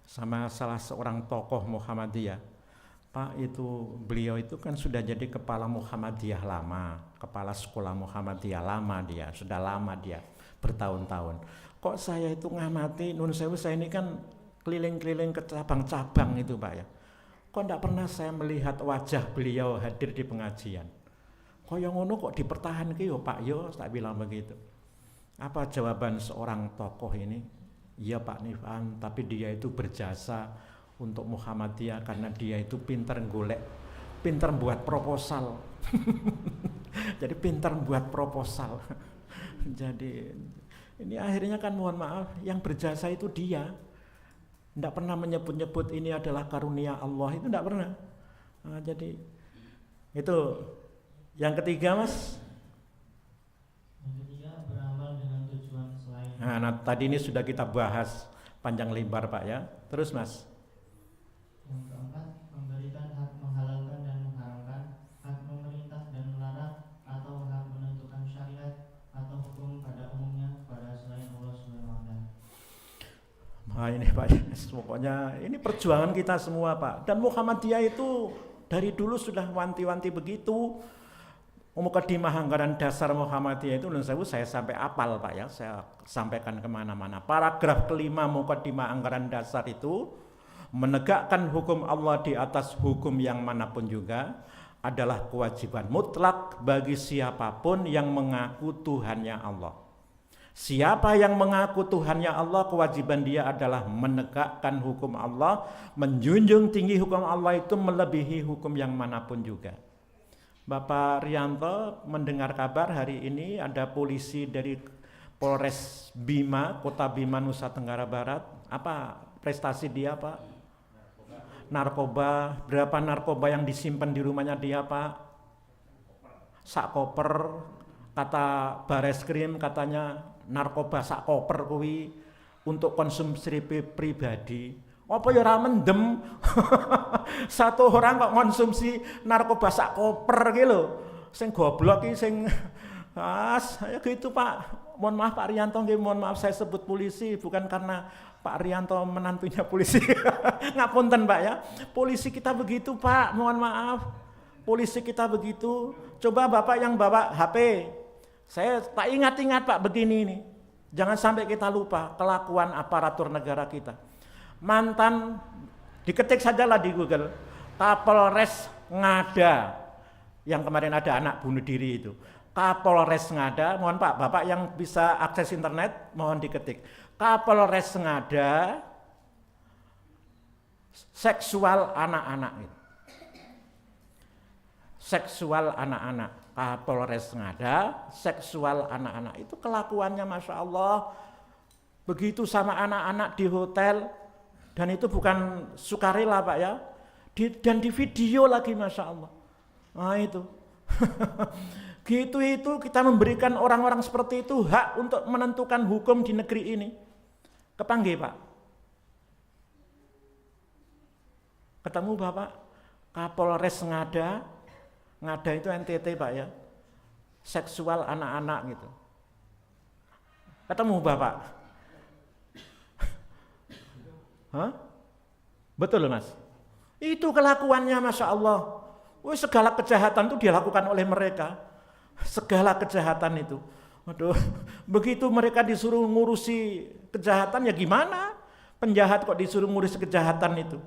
sama salah seorang tokoh Muhammadiyah. Pak itu beliau itu kan sudah jadi kepala Muhammadiyah lama, kepala sekolah Muhammadiyah lama dia, sudah lama dia bertahun-tahun. Kok saya itu ngamati nun sewu, saya ini kan keliling-keliling ke cabang-cabang itu Pak ya. Kok enggak pernah saya melihat wajah beliau hadir di pengajian. Kok yang ngono kok dipertahankan yo Pak yo, tak bilang begitu. Apa jawaban seorang tokoh ini? Iya Pak Nifan, tapi dia itu berjasa untuk Muhammadiyah karena dia itu pintar golek, pintar buat proposal. Jadi pintar buat proposal. Jadi ini akhirnya kan mohon maaf, yang berjasa itu dia. Tidak pernah menyebut-nyebut ini adalah karunia Allah, itu tidak pernah. Nah, jadi itu yang ketiga Mas. Yang ketiga, beramal dengan tujuan selain. Nah, tadi ini sudah kita bahas panjang lebar Pak ya. Terus Mas. Yang keempat, memberikan hak menghalalkan dan mengharamkan, hak memerintah dan melarang, atau hak menentukan syariat atau hukum pada umumnya pada selain Allah Subhanahu wa taala. Nah ini Pak, pokoknya ini perjuangan kita semua Pak. Dan Muhammadiyah itu dari dulu sudah wanti-wanti begitu. Mukadimah anggaran dasar Muhammadiyah itu saya sampai apal Pak ya, saya sampaikan kemana-mana. Paragraf kelima Mukadimah anggaran dasar itu, menegakkan hukum Allah di atas hukum yang manapun juga adalah kewajiban mutlak bagi siapapun yang mengaku Tuhannya Allah. Siapa yang mengaku Tuhannya Allah, kewajiban dia adalah menegakkan hukum Allah, menjunjung tinggi hukum Allah itu melebihi hukum yang manapun juga. Bapak Rianto mendengar kabar hari ini ada polisi dari Polres Bima, Kota Bima, Nusa Tenggara Barat. Apa prestasi dia Pak? Narkoba, berapa narkoba yang disimpan di rumahnya dia Pak? sak koper, kata Bareskrim katanya narkoba sak koper kuwi untuk konsumsi pribadi. Apa ya ora mendem? Satu orang kok konsumsi narkoba sak koper ki lho. Sing goblok ki sing ya gitu Pak. Mohon maaf Pak Rianto nggih, mohon maaf saya sebut polisi bukan karena Pak Rianto menantunya polisi. Ngapunten Pak ya. Polisi kita begitu Pak, mohon maaf. Polisi kita begitu. Coba Bapak yang bawa HP. Saya tak ingat-ingat Pak begini nih. Jangan sampai kita lupa kelakuan aparatur negara kita. Mantan, diketik sajalah di Google, Kapolres Ngada, yang kemarin ada anak bunuh diri itu. Kapolres Ngada, mohon Pak, Bapak yang bisa akses internet, mohon diketik. Kapolres Ngada, seksual anak-anak. Seksual anak-anak. Kapolres Ngada, seksual anak-anak. Itu kelakuannya Masya Allah. Begitu sama anak-anak di hotel. Dan itu bukan sukarela Pak ya. Dan di video lagi Masya Allah. Nah itu. Gitu itu kita memberikan orang-orang seperti itu hak untuk menentukan hukum di negeri ini. Kepanggih Pak. Ketemu Bapak Kapolres Ngada. Ngada itu NTT Pak ya. Seksual anak-anak gitu. Ketemu Bapak. Hah? Betul Mas? Itu kelakuannya Masya Allah. Segala kejahatan itu dilakukan oleh mereka. Segala kejahatan itu. Waduh, begitu mereka disuruh ngurusi kejahatan ya gimana? Penjahat kok disuruh ngurusi kejahatan itu.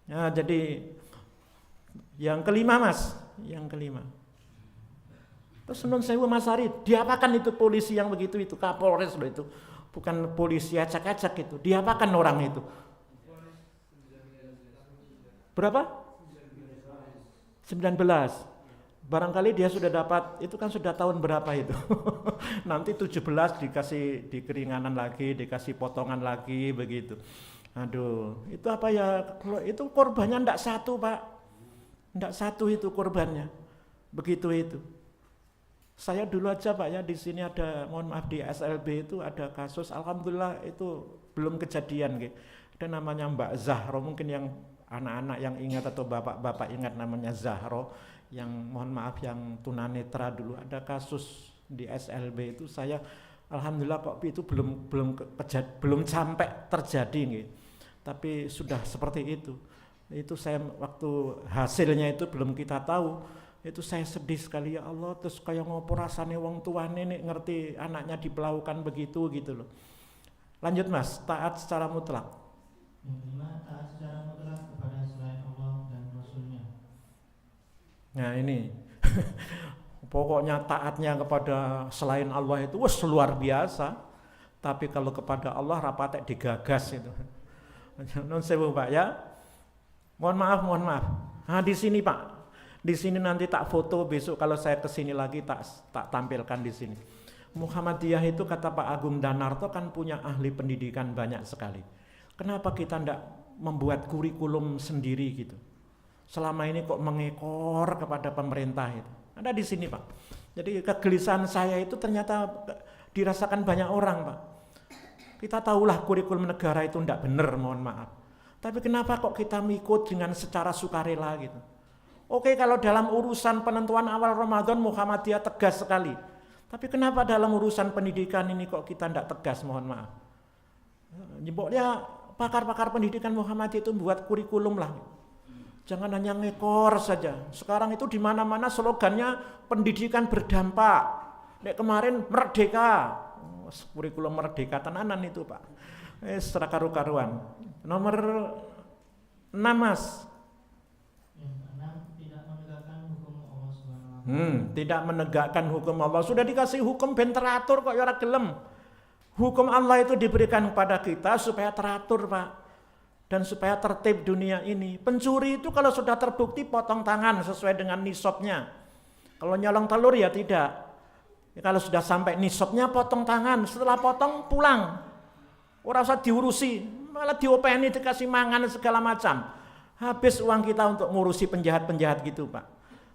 Ya, jadi yang kelima Mas, yang kelima. Terus Nun Sewu Mas Ari, diapakan itu polisi yang begitu itu, Kapolres loh itu. Bukan polisi acak-acak itu, diapakan orang itu? Berapa? 19. Barangkali dia sudah dapat, itu kan sudah tahun berapa itu. Nanti 17 dikasih dikeringanan lagi, dikasih potongan lagi begitu. Aduh, itu apa ya? Itu korbannya enggak satu Pak. Enggak satu itu korbannya. Begitu itu. Saya dulu aja Pak ya, di sini ada, mohon maaf di SLB itu ada kasus, alhamdulillah itu belum kejadian gitu. Ada namanya Mbak Zahro, mungkin yang anak-anak yang ingat atau bapak-bapak ingat namanya Zahro, yang mohon maaf yang tunanetra dulu ada kasus di SLB itu. Saya alhamdulillah kok itu belum sampai terjadi gitu. Tapi sudah seperti itu. Itu saya waktu hasilnya itu belum kita tahu. Itu saya sedih sekali ya Allah, terus kayak ngopo rasane wong tuane nek ngerti anaknya diperlakukan begitu gitu loh. Lanjut Mas, taat secara mutlak. Yang kelima, taat secara mutlak kepada selain Allah dan Rasulnya. Nah ini pokoknya taatnya kepada selain Allah itu luar biasa. Tapi kalau kepada Allah rapatek digagas itu. Nun sewu Pak ya. Mohon maaf. Nah di sini Pak, di sini nanti tak foto besok kalau saya kesini lagi tak tampilkan di sini. Muhammadiyah itu kata Pak Agung Danarto kan punya ahli pendidikan banyak sekali. Kenapa kita tidak membuat kurikulum sendiri gitu? Selama ini kok mengekor kepada pemerintah itu. Ada di sini Pak. Jadi kegelisahan saya itu ternyata dirasakan banyak orang Pak. Kita tahulah kurikulum negara itu tidak benar, mohon maaf. Tapi kenapa kok kita mengikut dengan secara sukarela gitu? Oke, kalau dalam urusan penentuan awal Ramadan Muhammadiyah tegas sekali. Tapi kenapa dalam urusan pendidikan ini kok kita tidak tegas, mohon maaf. Nyebutnya pakar-pakar pendidikan Muhammadiyah itu buat kurikulum lah. Jangan hanya ngekor saja. Sekarang itu di mana-mana slogannya pendidikan berdampak. Nek kemarin merdeka. Kurikulum merdeka tenanan itu Pak. Secara karu-karuan. Nomor 6 Mas. Tidak menegakkan hukum Allah. Sudah dikasih hukum ben teratur kok ya ora gelem. Hukum Allah itu diberikan kepada kita supaya teratur Pak. Dan supaya tertib dunia ini. Pencuri itu kalau sudah terbukti potong tangan sesuai dengan nisabnya. Kalau nyolong telur ya tidak. Kalau sudah sampai nisabnya potong tangan. Setelah potong pulang. Ora usah diurusi. Malah diopeni dikasih mangan segala macam. Habis uang kita untuk ngurusi penjahat-penjahat gitu Pak.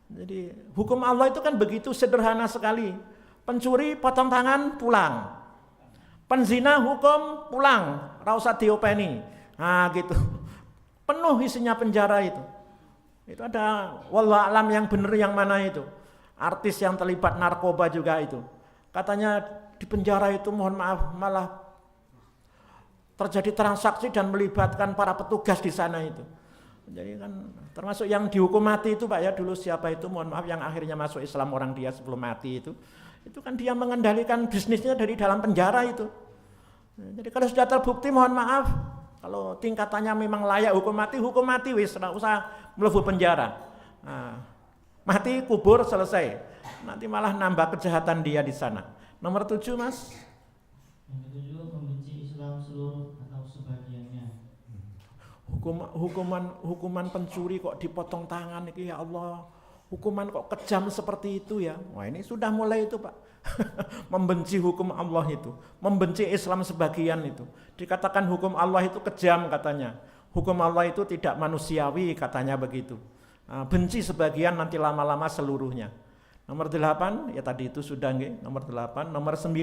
Jadi hukum Allah itu kan begitu sederhana sekali. Pencuri potong tangan pulang. Penzina hukum pulang, ra usah diopeni. Nah gitu. Penuh isinya penjara itu. Itu ada wallahu alam yang benar yang mana itu. Artis yang terlibat narkoba juga itu. Katanya di penjara itu mohon maaf malah terjadi transaksi dan melibatkan para petugas di sana itu. Jadi kan termasuk yang dihukum mati itu Pak ya, dulu siapa itu mohon maaf yang akhirnya masuk Islam orang dia sebelum mati itu kan dia mengendalikan bisnisnya dari dalam penjara itu. Jadi kalau sudah terbukti mohon maaf, kalau tingkatannya memang layak hukum mati wis, tidak usah mlebu penjara. Nah, mati kubur selesai. Nanti malah nambah kejahatan dia di sana. Nomor 7 Mas. Yang ketujuh, membenci Islam seluruh atau sebagiannya. Hukuman pencuri kok dipotong tangan iki ya Allah. Hukuman kok kejam seperti itu ya. Wah ini sudah mulai itu Pak. Membenci hukum Allah itu, membenci Islam sebagian itu. Dikatakan hukum Allah itu kejam katanya. Hukum Allah itu tidak manusiawi katanya begitu. Nah, benci sebagian nanti lama-lama seluruhnya. Nomor 8 ya tadi itu sudah nggih, nomor 8, nomor 9.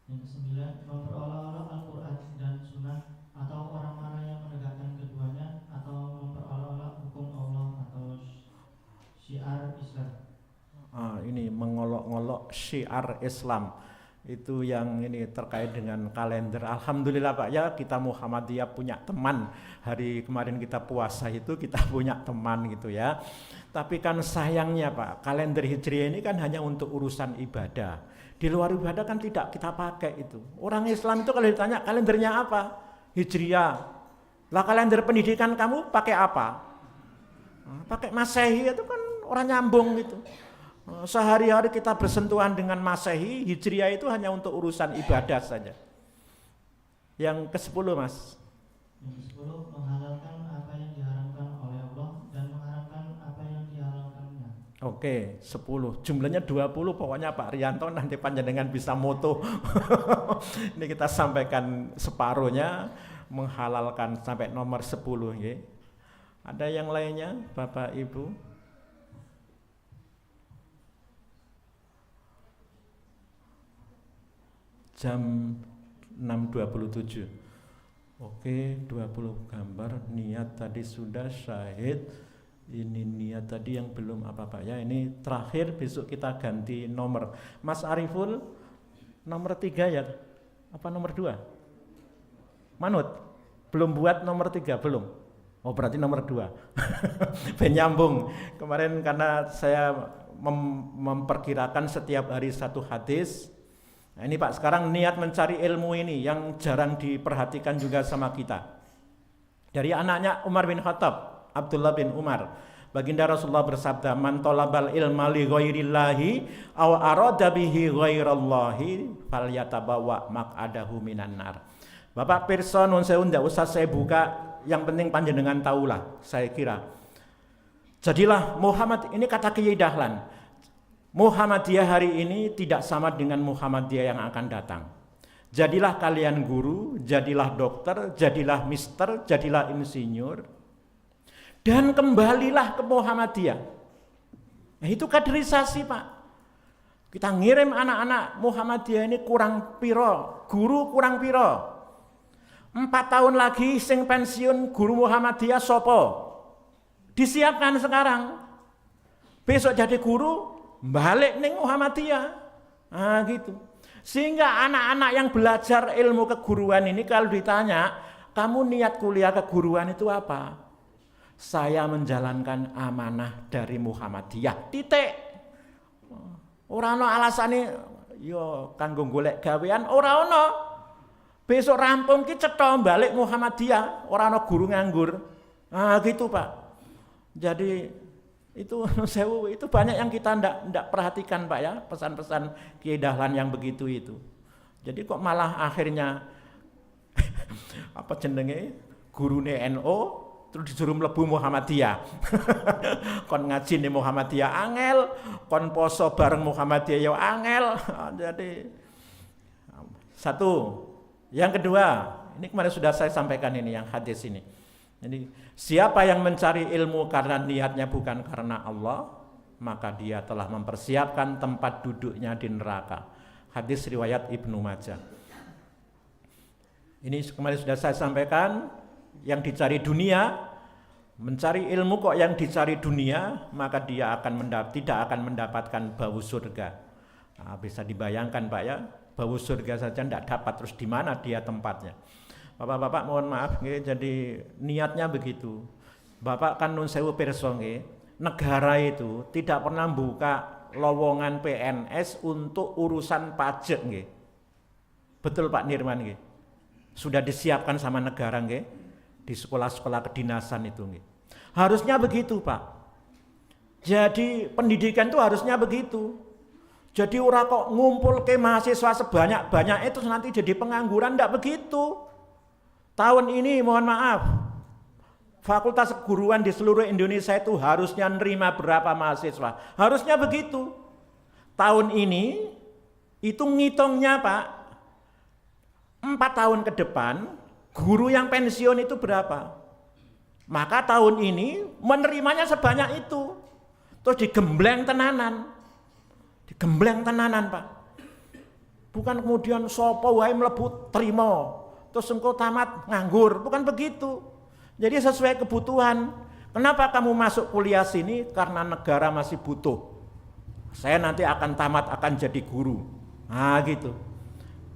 Yang ke-9, memperolok-olok Al-Qur'an dan Sunnah atau orang-orang yang menegakkan keduanya atau memperolok-olok hukum Allah atau syiar Islam. Ini mengolok-ngolok syiar Islam itu yang ini terkait dengan kalender. Alhamdulillah Pak ya, kita Muhammadiyah punya teman. Hari kemarin kita puasa itu kita punya teman gitu ya. Tapi kan sayangnya Pak, kalender Hijriah ini kan hanya untuk urusan ibadah. Di luar ibadah kan tidak kita pakai itu. Orang Islam itu kalau ditanya kalendernya apa? Hijriah. Lah kalender pendidikan kamu pakai apa? Pakai Masehi itu kan orang nyambung gitu. Sehari-hari kita bersentuhan dengan Masehi, Hijriah itu hanya untuk urusan ibadah saja. Yang ke-10 Mas. Yang ke-10, menghalalkan apa yang diharamkan oleh Allah dan mengharamkan apa yang dihalalkannya. Oke, 10. Jumlahnya 20 pokoknya Pak Rianto nanti panjenengan bisa moto. Ini kita sampaikan separuhnya, menghalalkan sampai nomor 10 ya. Ada yang lainnya Bapak Ibu? Jam 6.27. Oke, 20 gambar. Niat tadi sudah, syahid. Ini niat tadi yang belum apa Pak ya. Ini terakhir, besok kita ganti nomor. Mas Ariful nomor 3 ya. Apa nomor 2? Manut. Belum buat nomor 3 belum. Oh berarti nomor 2. Ben nyambung. Kemarin karena saya memperkirakan setiap hari satu hadis. Nah ini Pak, sekarang niat mencari ilmu ini yang jarang diperhatikan juga sama kita. Dari anaknya Umar bin Khattab, Abdullah bin Umar, baginda Rasulullah bersabda, man talabal ilma li ghairillahi aw arada bihi ghairallahi falyatabawa maq'adahu minan nar. Bapak pirsa nun sewu ndak usah saya buka, yang penting panjenengan tahulah, saya kira. Jadilah Muhammad, ini kata Kiai Dahlan. Muhammadiyah hari ini tidak sama dengan Muhammadiyah yang akan datang. Jadilah kalian guru, jadilah dokter, jadilah mister, jadilah insinyur, dan kembalilah ke Muhammadiyah. Nah, itu kaderisasi Pak. Kita ngirim anak-anak Muhammadiyah ini kurang piro, guru kurang piro. 4 tahun lagi sing pensiun guru Muhammadiyah sopo. Disiapkan sekarang. Besok jadi guru, balik ning Muhammadiyah. Nah gitu. Sehingga anak-anak yang belajar ilmu keguruan ini kalau ditanya, kamu niat kuliah keguruan itu apa? Saya menjalankan amanah dari Muhammadiyah. Titik. Ora ono alasane yo kanggo golek gawean, ora ono. Besok rampung ki cetha balik Muhammadiyah, ora ono guru nganggur. Nah gitu Pak. Jadi itu sewu, itu banyak yang kita ndak perhatikan Pak ya, pesan-pesan Kiai Dahlan yang begitu itu. Jadi kok malah akhirnya apa jenenge gurune NU terus disuruh mlebu Muhammadiyah. Kon ngaji ning Muhammadiyah angel, kon poso bareng Muhammadiyah yo angel. Jadi satu. Yang kedua, ini kemarin sudah saya sampaikan ini yang hadis ini. Jadi siapa yang mencari ilmu karena niatnya bukan karena Allah, maka dia telah mempersiapkan tempat duduknya di neraka. Hadis riwayat Ibnu Majah. Ini kemarin sudah saya sampaikan, yang dicari dunia, mencari ilmu kok yang dicari dunia, maka dia tidak akan mendapatkan bau surga. Nah, bisa dibayangkan Pak ya, bau surga saja tidak dapat, terus di mana dia tempatnya. Bapak-bapak mohon maaf, jadi niatnya begitu. Bapak kan nun sewu pirsa nggih, negara itu tidak pernah buka lowongan PNS untuk urusan pajak nggih. Betul Pak Nirman nggih. Sudah disiapkan sama negara nggih di sekolah-sekolah kedinasan itu nggih. Harusnya begitu Pak. Jadi pendidikan itu harusnya begitu. Jadi ora kok ngumpul ke mahasiswa sebanyak-banyak itu nanti jadi pengangguran, enggak begitu. Tahun ini mohon maaf, fakultas keguruan di seluruh Indonesia itu harusnya nerima berapa mahasiswa. Harusnya begitu. Tahun ini itu ngitungnya Pak, 4 tahun ke depan guru yang pensiun itu berapa. Maka tahun ini menerimanya sebanyak itu. Terus digembleng tenanan. Digembleng tenanan Pak. Bukan kemudian sopo wae mlebu trimo, terus engkau tamat nganggur, bukan begitu. Jadi sesuai kebutuhan. Kenapa kamu masuk kuliah sini? Karena negara masih butuh. Saya nanti akan tamat, akan jadi guru. Nah gitu.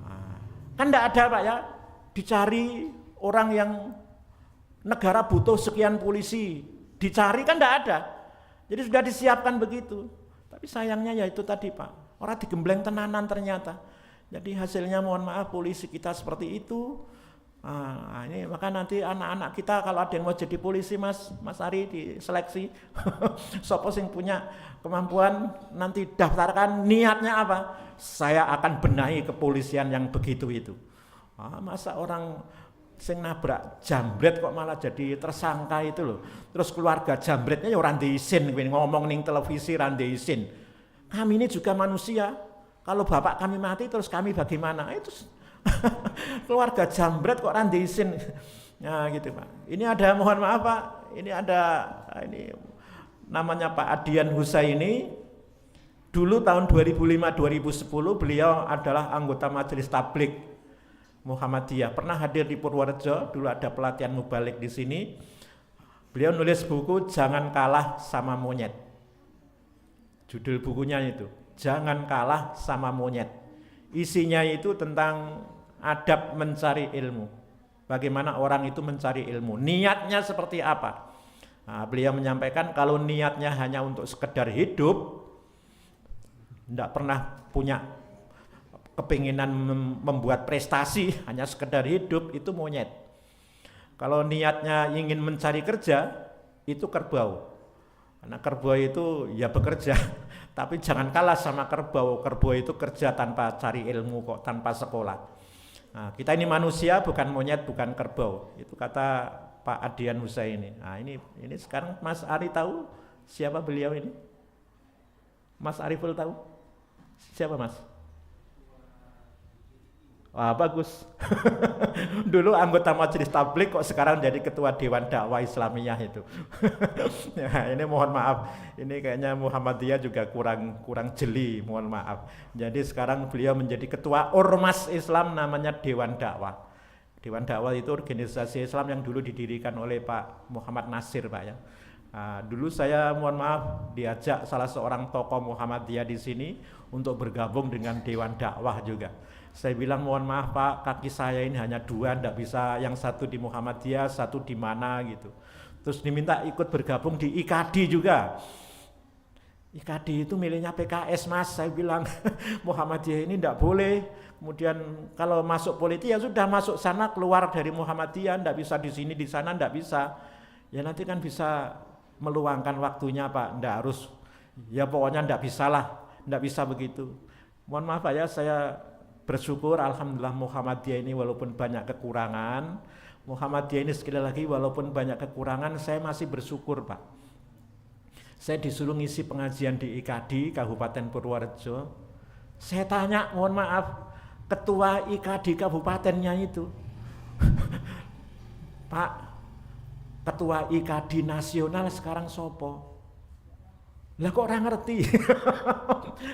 Nah, kan enggak ada Pak ya, dicari orang yang negara butuh sekian polisi, dicari kan enggak ada. Jadi sudah disiapkan begitu. Tapi sayangnya ya itu tadi Pak, orang digembleng tenanan ternyata. Jadi hasilnya mohon maaf polisi kita seperti itu. Nah, ini maka nanti anak-anak kita kalau ada yang mau jadi polisi Mas Ari diseleksi. Sopo sing punya kemampuan nanti daftarkan, niatnya apa? Saya akan benahi kepolisian yang begitu itu. Masa orang sing nabrak jambret kok malah jadi tersangka itu loh. Terus keluarga jambretnya ya ora ndizin, ngomong ning televisi ora ndizin. Kami ini juga manusia. Kalau bapak kami mati terus kami bagaimana? Itu keluarga jambret kok ora ndizin. Nah gitu Pak. Ini ada mohon maaf Pak, ini namanya Pak Adian Husaini. Dulu tahun 2005-2010 beliau adalah anggota Majelis Tabligh Muhammadiyah, pernah hadir di Purworejo, dulu ada pelatihan mubalik di sini. Beliau nulis buku Jangan Kalah Sama Monyet. Judul bukunya itu, Jangan Kalah Sama Monyet. Isinya itu tentang adab mencari ilmu. Bagaimana orang itu mencari ilmu, niatnya seperti apa. Nah, beliau menyampaikan kalau niatnya hanya untuk sekedar hidup, tidak pernah punya kepinginan membuat prestasi, hanya sekedar hidup, itu monyet. Kalau niatnya ingin mencari kerja, itu kerbau. Karena kerbau itu ya bekerja, tapi jangan kalah sama kerbau. Kerbau itu kerja tanpa cari ilmu kok, tanpa sekolah. Nah, kita ini manusia, bukan monyet, bukan kerbau. Itu kata Pak Adian Husaini. Nah, ini sekarang Mas Ari tahu siapa beliau ini? Mas Ariful tahu? Siapa Mas? Wah bagus. Dulu anggota Majelis Tabligh kok sekarang jadi ketua Dewan Dakwah Islamiyah itu. Ya, ini mohon maaf, ini kayaknya Muhammadiyah juga kurang jeli, mohon maaf. Jadi sekarang beliau menjadi ketua Ormas Islam namanya Dewan Dakwah. Dewan Dakwah itu organisasi Islam yang dulu didirikan oleh Pak Muhammad Nasir Pak ya. Nah, dulu saya mohon maaf diajak salah seorang tokoh Muhammadiyah di sini untuk bergabung dengan Dewan Dakwah juga. Saya bilang mohon maaf Pak, kaki saya ini hanya 2, tidak bisa yang satu di Muhammadiyah, satu di mana gitu. Terus diminta ikut bergabung di IKADI juga. IKADI itu miliknya PKS Mas, saya bilang Muhammadiyah ini tidak boleh. Kemudian kalau masuk politik ya sudah masuk sana, keluar dari Muhammadiyah, tidak bisa di sini di sana, tidak bisa. Ya nanti kan bisa meluangkan waktunya Pak, tidak harus. Ya pokoknya tidak bisa lah, tidak bisa begitu. Mohon maaf Pak ya, saya bersyukur alhamdulillah Muhammadiyah ini walaupun banyak kekurangan, Muhammadiyah ini sekali lagi walaupun banyak kekurangan, saya masih bersyukur Pak. Saya disuruh ngisi pengajian di IKADI Kabupaten Purworejo. Saya tanya, mohon maaf, ketua IKADI kabupatennya itu, Pak, Ketua IKADI nasional sekarang sopo? Lah kok ora ngerti.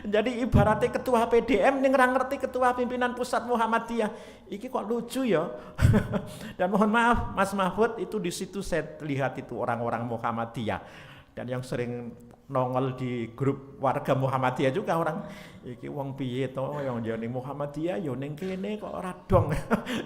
Jadi ibaratnya ketua PDM ning ora ngerti ketua pimpinan pusat Muhammadiyah. Iki kok lucu ya. Dan mohon maaf Mas Mahfud, itu di situ saya lihat itu orang-orang Muhammadiyah. Dan yang sering nongol di grup warga Muhammadiyah juga orang iki wong piye to yang jane Muhammadiyah ya ning kene kok ora dong.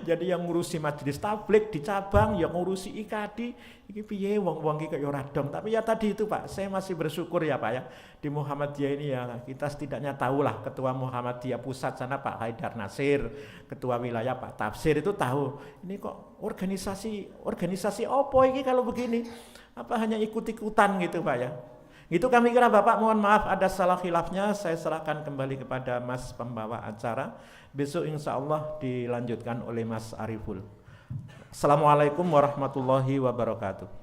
Jadi yang ngurusi majelis tabligh di cabang, yang ngurusi IKADI iki piye wong-wong iki kok ya ora dong. Tapi ya tadi itu Pak, saya masih bersyukur ya Pak ya. Di Muhammadiyah ini ya kita setidaknya tahulah ketua Muhammadiyah pusat sana Pak Haidar Nasir, ketua wilayah Pak Tafsir itu tahu. Ini kok organisasi opo iki kalau begini? Apa hanya ikut-ikutan gitu Pak ya? Itu kami kira Bapak, mohon maaf ada salah khilafnya, saya serahkan kembali kepada Mas pembawa acara. Besok insya Allah dilanjutkan oleh Mas Ariful. Assalamualaikum warahmatullahi wabarakatuh.